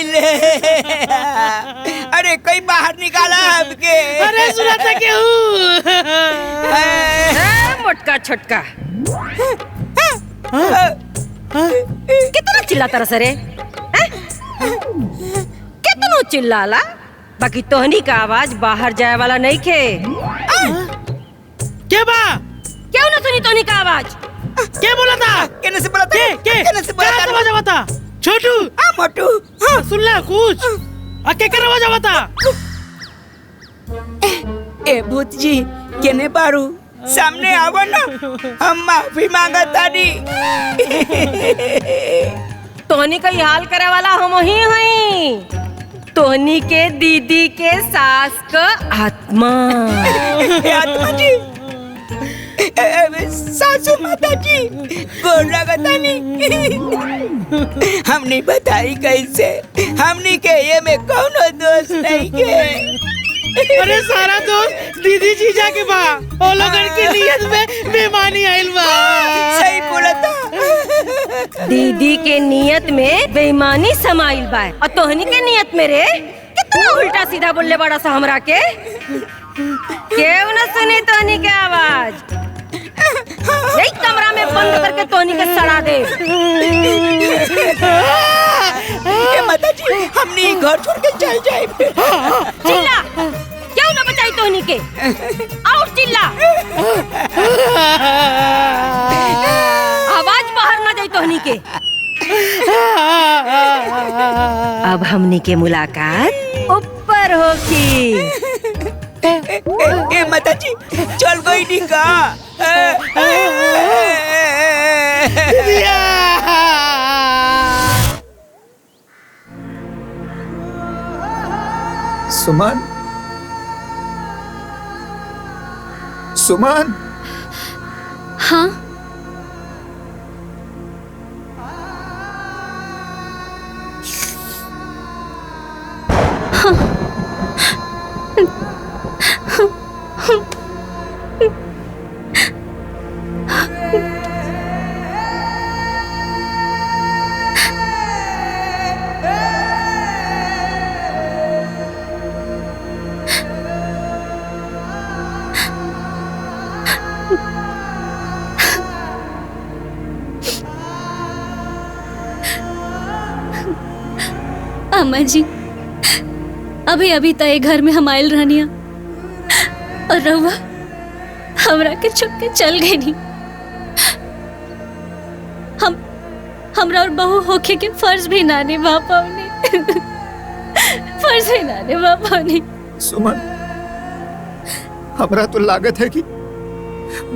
अरे कोई बाहर निकाला हमके। अरे सुना था क्यों? मोटका छोटका कितना चिल्लाता रहा सरे? कितना चिल्लाला? बाकी तोहनी का आवाज बाहर जाए वाला नहीं खे। क्या बा? क्यों ना सुनी तोहनी का आवाज? क्या बोला था? कहने से बोला था? कहने से बोला था? आवाज आवा था? छोटू, मोटू, हाँ सुन ला कुछ। क्या कर आवाज आवा था? ए भूत जी, केने बारू सामने आवो ना, हम माफी मांगा तानी। तोहनी का हाल करे वाला हम ही हैं। तोहनी के दीदी के सास का आत्मा। आत्मा जी, सासू माता जी गोर लगतानी। हमने बताई कैसे, हमने के ये में कौनो दोष नहीं के। अरे सारा दोस्त दीदी जीजा के बा, ओ लोगन की नियत में बेईमानी आइल बा। सही बोला था। दीदी के नियत में बेईमानी समाइल बा और तोहनी के नियत में रे कितना उल्टा सीधा बोलले बड़ा सा हमरा के। क्यों न सुनी तोहनी के आवाज? यही कमरा में बंद करके तोहनी के सड़ा दे। माता जी हमने घर छोड़ के चल जाए। चिल्ला, क्यों न बचाई तोहनी के? और चिल्ला, आवाज बाहर न जाए तोहनी के। अब हमनी के मुलाकात ऊपर होगी। ए माता जी चल गई नी का? सुमन, सुमन। हाँ अम्मा जी, अभी अभी तय घर में हम आयल रहनिया और रहुआ हमरा के छुप के चल गई नी। हमरा और बहू होके के फर्ज भी ना निभा पाऊनी। फर्ज भी ना निभा पाऊनी। सुमन, हमरा तो लागत है कि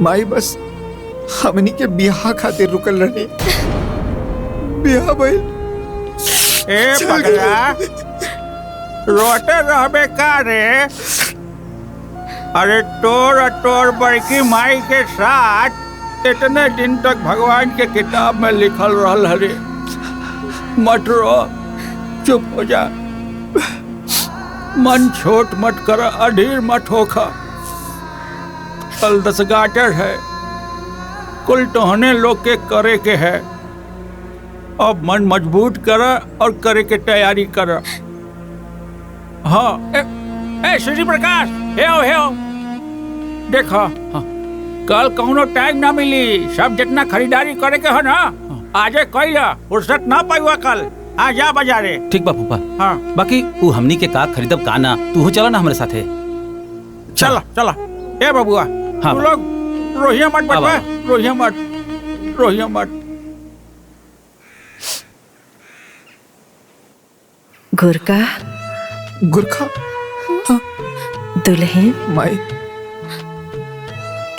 माई बस हमनी के बियाह खातिर रुकल रहनी। बियाह भइल। ए पगला, रोते रहबे का रे? अरे तोर और तोर बड़की माई के साथ इतने दिन तक भगवान के किताब में लिखल रहल हरे। मत रो, चुप हो जा। मन छोट मत कर, अधीर मत होखा। कल 10 गाटर है, कुल टहने लोग के करे के है। अब मन मजबूत कर और करे के तैयारी कर। हाँ ए श्री प्रकाश, हे आओ देखो। हाँ, कल कौनो टाइम ना मिली। सब जितना खरीदारी करे के हो ना आजे कइला, फुर्सत ना पाइवा कल। आ जा बाजारे। ठीक बा फूफा। हाँ बाकी वो हमनी के का खरीदब का ना, तू चला ना हमारे साथे। चला ए बबुआ। हाँ तू लोग रोहिया मत बटवा, रोहिया मत। गुरका गुरखा दुल्हन माई,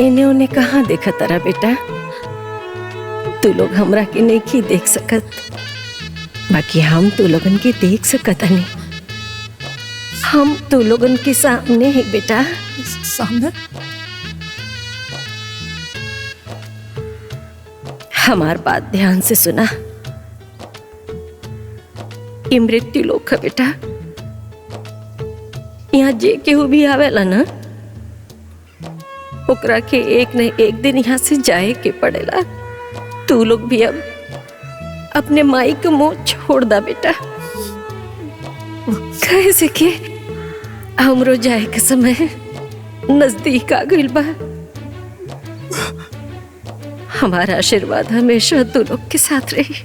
इन्हें उन्हें कहाँ देखा तारा बेटा? तू लोग हमरा के नहीं की देख सकत, बाकी हम तू लोगन के देख सकत नहीं। हम तू लोगन के सामने है बेटा। सामने? हमार बात ध्यान से सुना। ये मृत्यु लोक है बेटा। यहाँ जे केहू भी आवेला ना, ओकरा के एक न एक दिन यहाँ से जाए के पड़ेला। तू लोग भी अब अपने माई के मुंह छोड़ दा बेटा। कैसे कि हमरो जाए के समय नजदीक आ गइल बा। हमारा आशीर्वाद हमेशा तू लोग के साथ रही।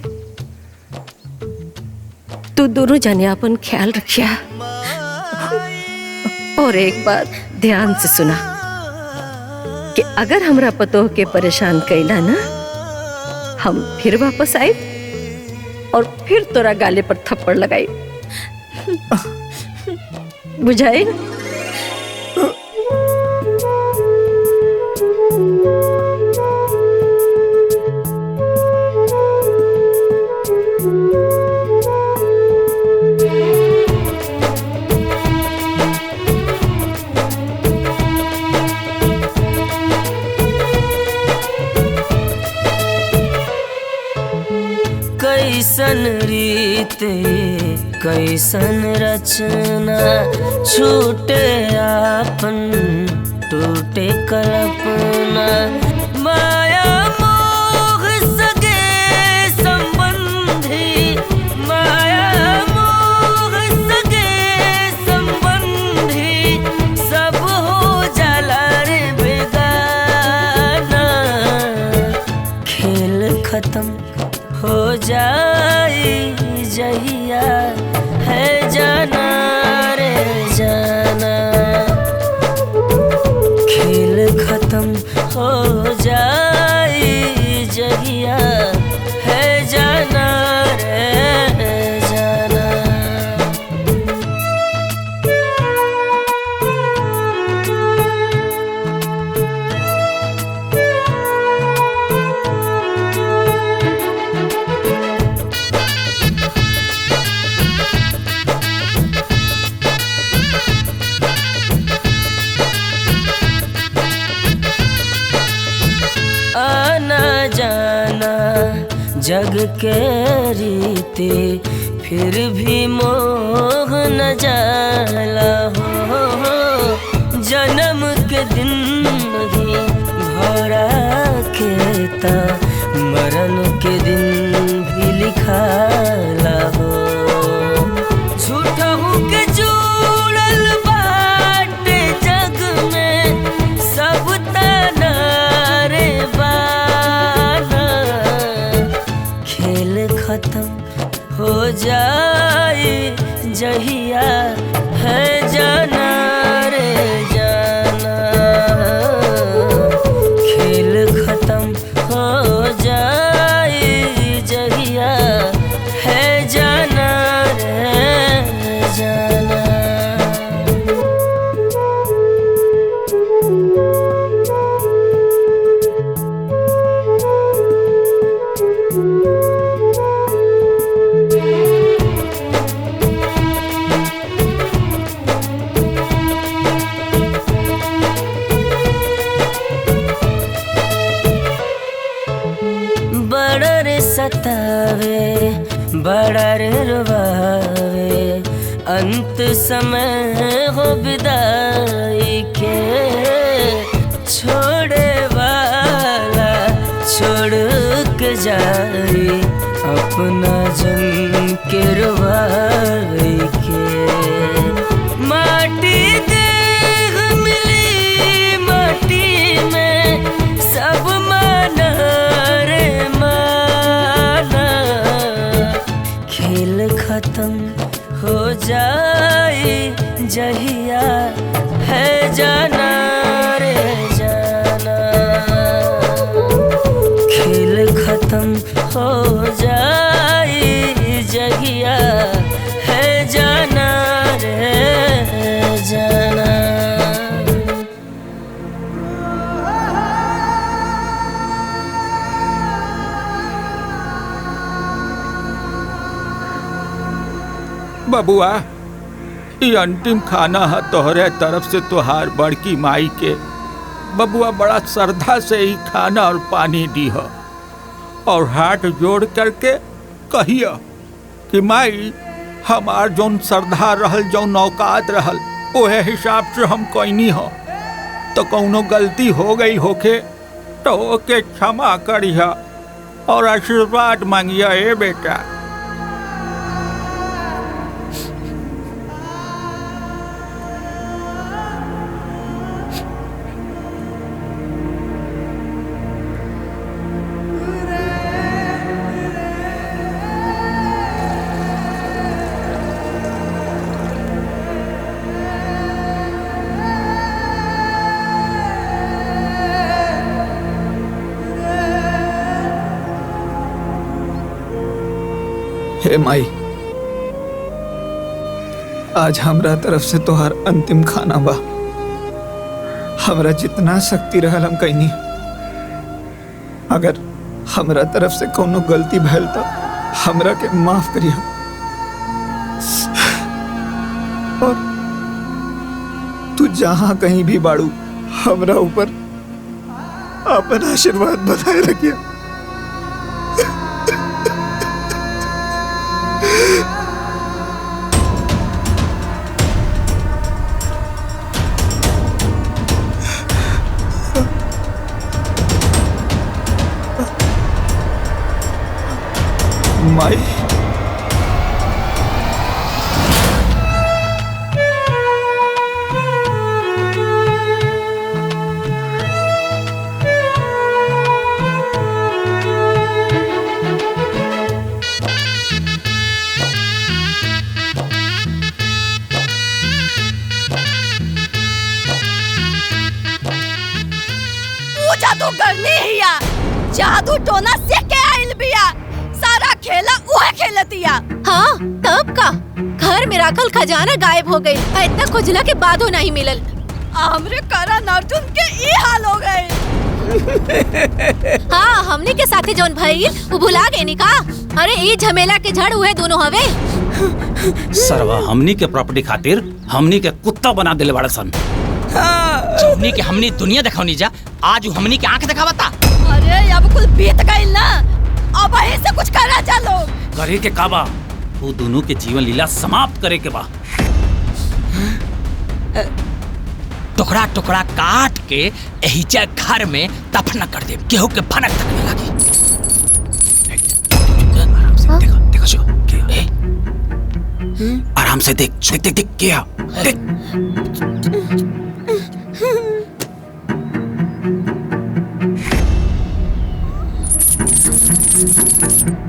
तू दोनों जाने अपन ख्याल रखिया। और एक बात ध्यान से सुना कि अगर हमरा पतोह के परेशान कैला ना, हम फिर वापस आए और फिर तोरा गाले पर थप्पड़ लगाई। बुझाई? कैसन रीत कैसन रचना छूटे आपन टूटे कल्पना माया मोह सगे संबंधी माया मोह सगे संबंधी सब हो जाला रे बेगाना खेल खत्म हो जाए जहिया है जाना रे जाना खेल खत्म हो जाए जहिया है जाना रे जाना। आना जाना जग के रीते फिर भी मोह न जाला हो जन्म के दिन ही भरा खेता मरण के दिन भी लिखाला हो झूठा हूँ के जुड़ल बाटे जग में सब तना रे बाना खेल खत्म हो जाए जहिया है जाना रे जाना खेल खत्म हो जाए जहिया है जाना रे जाना। बड़ा रे सतावे बड़ा रे रुवावे अंत समय हो विदाई के छोड़े वाला छोड़ के जाए अपना जन के रुवाई के माटी देह मिली माटी में सब माना रे माना खेल खत्म हो जाए जहिया है जाना रे जाना खेल खत्म हो जाए जहिया है जाना रे जाना। बबुआ ये अंतिम खाना है तोहरे तरफ से तोहार बड़की माई के बबुआ बड़ा श्रद्धा से ही खाना और पानी दी है और हाथ जोड़ करके कहिया कि माई हमार जौन श्रद्धा रहल जौन औकात रहल ओहे हिसाब से हम कोई हो तो कौनो गलती हो गई होके तो ओके क्षमा करिया और आशीर्वाद मांगिया ए बेटा। हे माई आज हमरा तरफ से तोहार अंतिम खाना बा हमरा जितना शक्ति रहल हम कहीं अगर हमरा तरफ से कोनो गलती भैल तो हमरा के माफ करिया और तू जहां कहीं भी बाड़ू हमरा ऊपर अपन आशीर्वाद बनाए रखिया। माई वो जादू करनी हिया, जादू टोना से के आइल बिया, सारा खेला उहे खेलतिया। हाँ तब का घर में राखल खजाना गायब हो गई, इतना खोजला के बादो नहीं मिलल। हमरे करण अर्जुन के ई हाल हो गए। हाँ हमने के साथे जौन भइल वो भुला गए नी का? अरे ई झमेला के जड़ हुए दोनों हवे। सरवा हमनी के प्रॉपर्टी खातिर हमनी के कुत्ता बना देले बाड़ा सन। हमनी दुनिया दिखावनी जा, आज हमनी के आंख दिखावता। अरे अब कुल बीत गइल ना, अब यही से कुछ करा चलो। करे के काबा वो दोनों के जीवन लीला समाप्त करे के बा। टुकड़ा टुकड़ा काट के एहिजा घर में दफन कर दे, केहू के भनक तक न लागी। देखो जो आराम से देख देख देख देख क्या देख।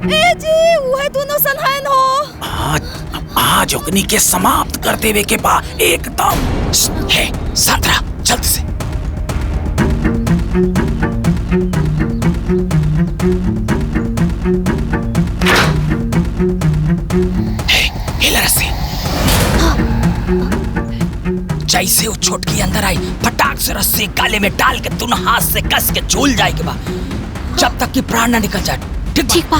ए जी वह दोनों सनहन हो। आज ओकनी के समाप्त कर देवे के बा एकदम। है सातरा जल्द से। हिला रस्सी। जैसे वो छोटकी अंदर आई फटाक से रस्सी गाले में डाल के दोनों हाथ से कस के झूल जाए के बा, जब तक कि प्राण ना निकल जाए। ठीक बा।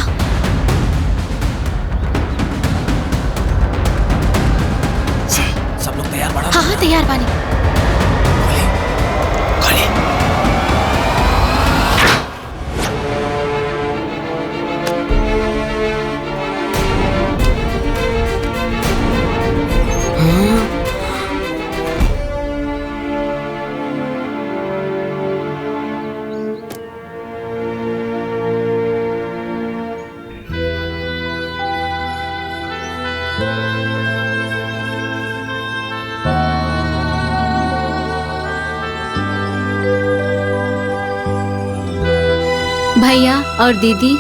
सब लोग तैयार बड़ा? हाँ तैयार बानी। भैया और दीदी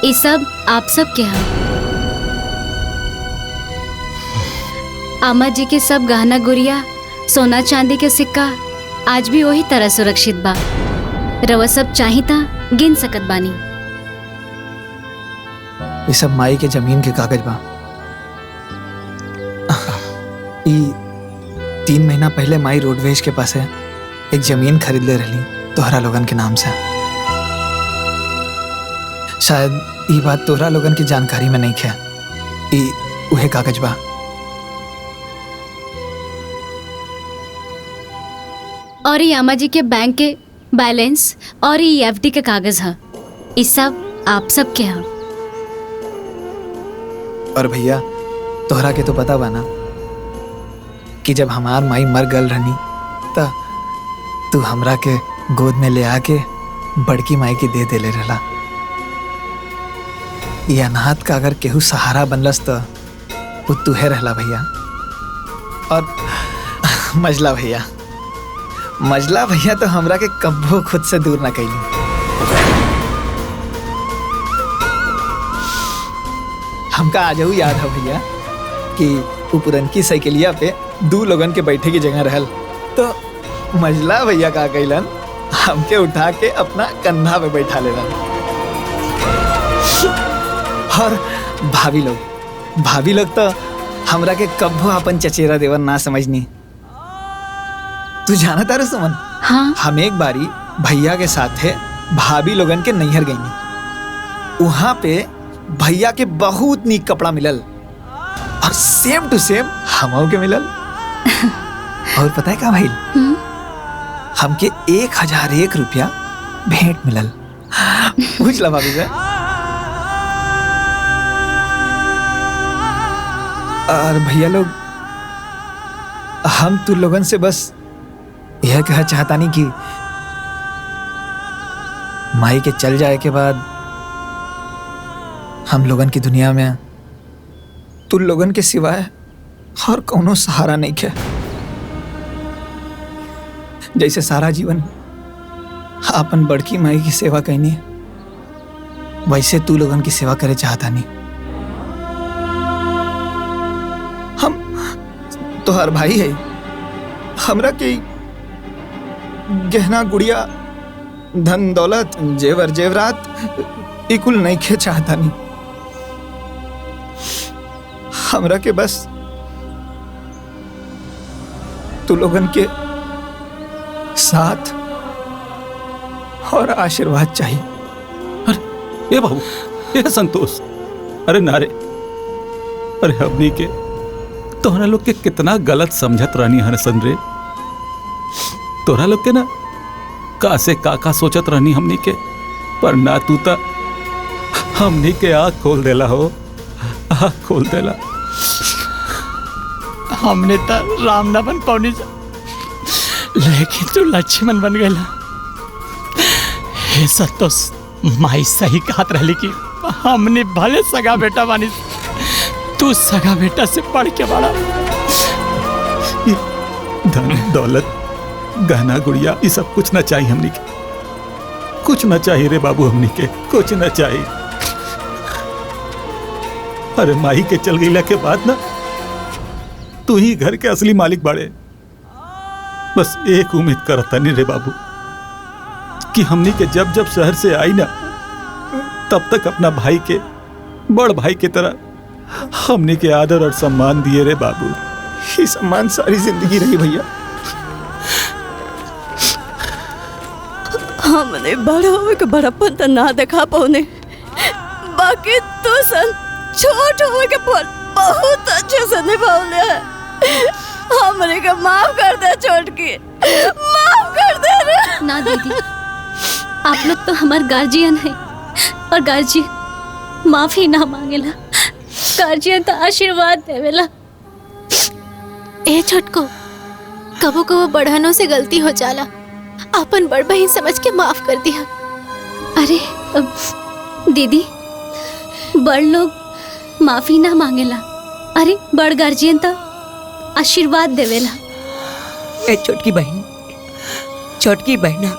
ये सब आप सब के हैं। अम्मा जी के सब गहना गुड़िया सोना चांदी के सिक्का आज भी वही तरह सुरक्षित बा। रवा सब चाही ता गिन सकत बानी। ये सब माई के जमीन के कागज बा। ई 3 महीना पहले माई रोडवेज के पास है एक जमीन खरीद ले रही तोहरा लोगन के नाम से। शायद ये बात तोहरा लोगन की जानकारी में नहीं है। ई उहे कागज बा। और ये अम्मा जी के बैंक के बैलेंस और ये एफडी के कागज है। ये सब आप सब के हैं। और भैया तोहरा के तो पता बा ना कि जब हमार माई मर गल रहनी त तू हमरा के गोद में ले आके बड़की माई के दे देले रहला। ये अनाथ का अगर केहू सहारा बनलस तो वो तुहे रहला भैया। और मजला भैया तो हमरा के कब्बो खुद से दूर ना कैली। हमका आजऊ याद है भैया कि वो पुरनकी साइकिलिया पे 2 लोगन के बैठे की जगह रहल तो मजला भैया का कैलन हमके उठा के अपना कंधा पे बैठा लेलन। और भाभी लोग तो हमरा के कब्बो अपन चचेरा देवर ना समझनी। तू जाना तारे सुमन? हाँ। हम एक बारी भैया के साथ है भाभी लोगन के नैहर गई। वहां पे भैया के बहुत नीक कपड़ा मिलल और सेम टू सेम हमों के मिलल। और पता है का भाई हमके 1001 रुपया भेंट मिलल। पूछ ला भाभी से। और भैया लोग हम तू लोगन से बस यह कह चाहता नहीं कि माई के चल जाए के बाद हम लोगन की दुनिया में तू लोगन के सिवाय और कौनो सहारा नहीं है। जैसे सारा जीवन अपन बड़की माई की सेवा करनी वैसे तू लोगन की सेवा करे चाहता नहीं। हम तो हर भाई है, हमरा के गहना गुड़िया धन दौलत जेवर जेवरात इकुल नहीं खे चाहता नहीं। हमरा के बस तू लोगन के साथ और आशीर्वाद चाहिए। ए बाबू, ए संतोष, अरे नारे, अरे हमनी के तोहरा लोग के कितना गलत समझत रहनी हसन रे। तोहरा लोग के ना का से का सोचत रहनी हमनी के, पर ना तू ता हमनी के आँख खोल देला हो, आँख खोल देला। हमने तो राम न बन पौनी जा, लेकिन तू लक्ष्मण बन गया। हे संतोष, माई सही कहत रहली कि हमने भले सगा बेटा बानी, तू सगा बेटा से पढ़ के बड़ा। धन दौलत गहना गुड़िया ये सब कुछ ना चाहिए हमनी के, कुछ ना चाहिए रे बाबू, हमनी के कुछ ना चाहिए। अरे माही के चल गईला के बाद ना तू ही घर के असली मालिक बाड़े। बस एक उम्मीद करता नहीं रे बाबू कि हमनी के जब जब शहर से आई ना तब तक अपना भाई के बड़ भाई के तरह हमनी के आदर और सम्मान दिए रे बाबू। ये सम्मान सारी जिंदगी रही भैया। हमने बड़ा हुए के बड़प्पन तो ना देखा पौने, बाकी तू सन छोट हुए के पर बहुत अच्छे से निभावले है। हमरे के माफ कर दे छोटकी, माफ कर दे रे। ना दीदी, आप लोग तो हमार गार्जियन है और गार्जियन माफी ना मांगेला, गार्जियन तो आशीर्वाद देवेला। ए छोटको, कबो कबो बढ़ानों से गलती हो जाला, अपन बड़ बहन समझ के माफ कर दिया। अरे दीदी, बड़ लोग माफी ना मांगेला, अरे बड़ गार्जियन तो आशीर्वाद देवेला। ए छोटकी बहन, छोटकी बहना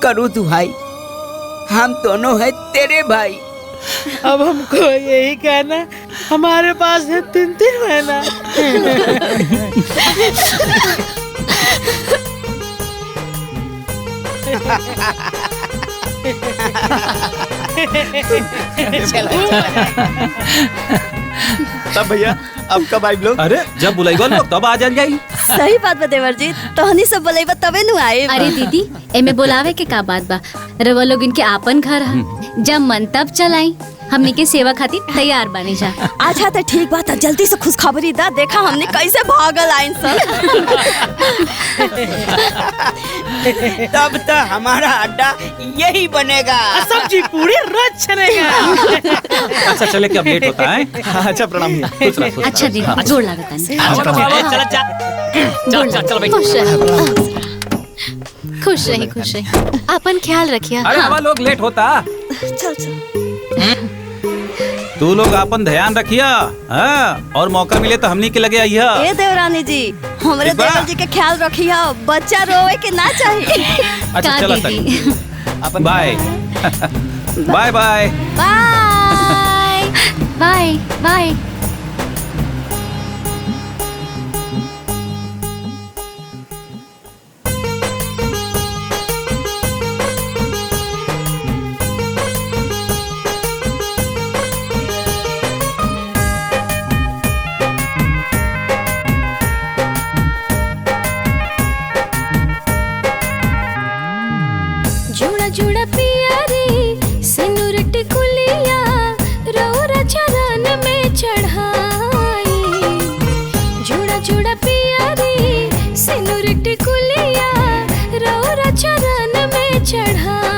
करो दुहाई, हम दोनों है तेरे भाई। अब हमको यही कहना, हमारे पास है 3-3 महीना। तब भैया अब कब आई लोग? अरे जब बुलाइबा लोग तब आ जाई। सही बात बा देवर जी, तोहनी सब बुलाइबा तबे नु आए। अरे दीदी, एमे बुलावे के का बात बा, रवा लोग इनके आपन घर है, जब मन तब चलाई। हमने के सेवा खातिर तैयार बने जा। अच्छा तो ठीक बात है, जल्दी से खुशखबरी दा, देखा हमने कैसे भागल आइन सब। तब तो हमारा अड्डा यही बनेगा, सब्जी पूरी रोज चलेगा। अच्छा चले कि अब लेट होता है। अच्छा प्रणाम भैया। अच्छा दीदी, जोड़ लागत खुश रही, खुश रही, अपन ख्याल रखिया। अरे हवा लोग लेट होता। चल चल, तू लोग अपन ध्यान रखिया, हाँ? और मौका मिले तो हमनी के लगे आइया। ए देवरानी जी, हमरे देवर जी के ख्याल रखिया, बच्चा रोवे के ना चाहिए। अच्छा चला तक, bye bye bye bye bye. जुड़ा जुड़ा पिया रे सिनुर टिकुलिया, रौरा चरण में चढ़ाई। जुड़ा जुड़ा पिया रे सिनुर टिकुलिया, रौरा चरण में चढ़ाई।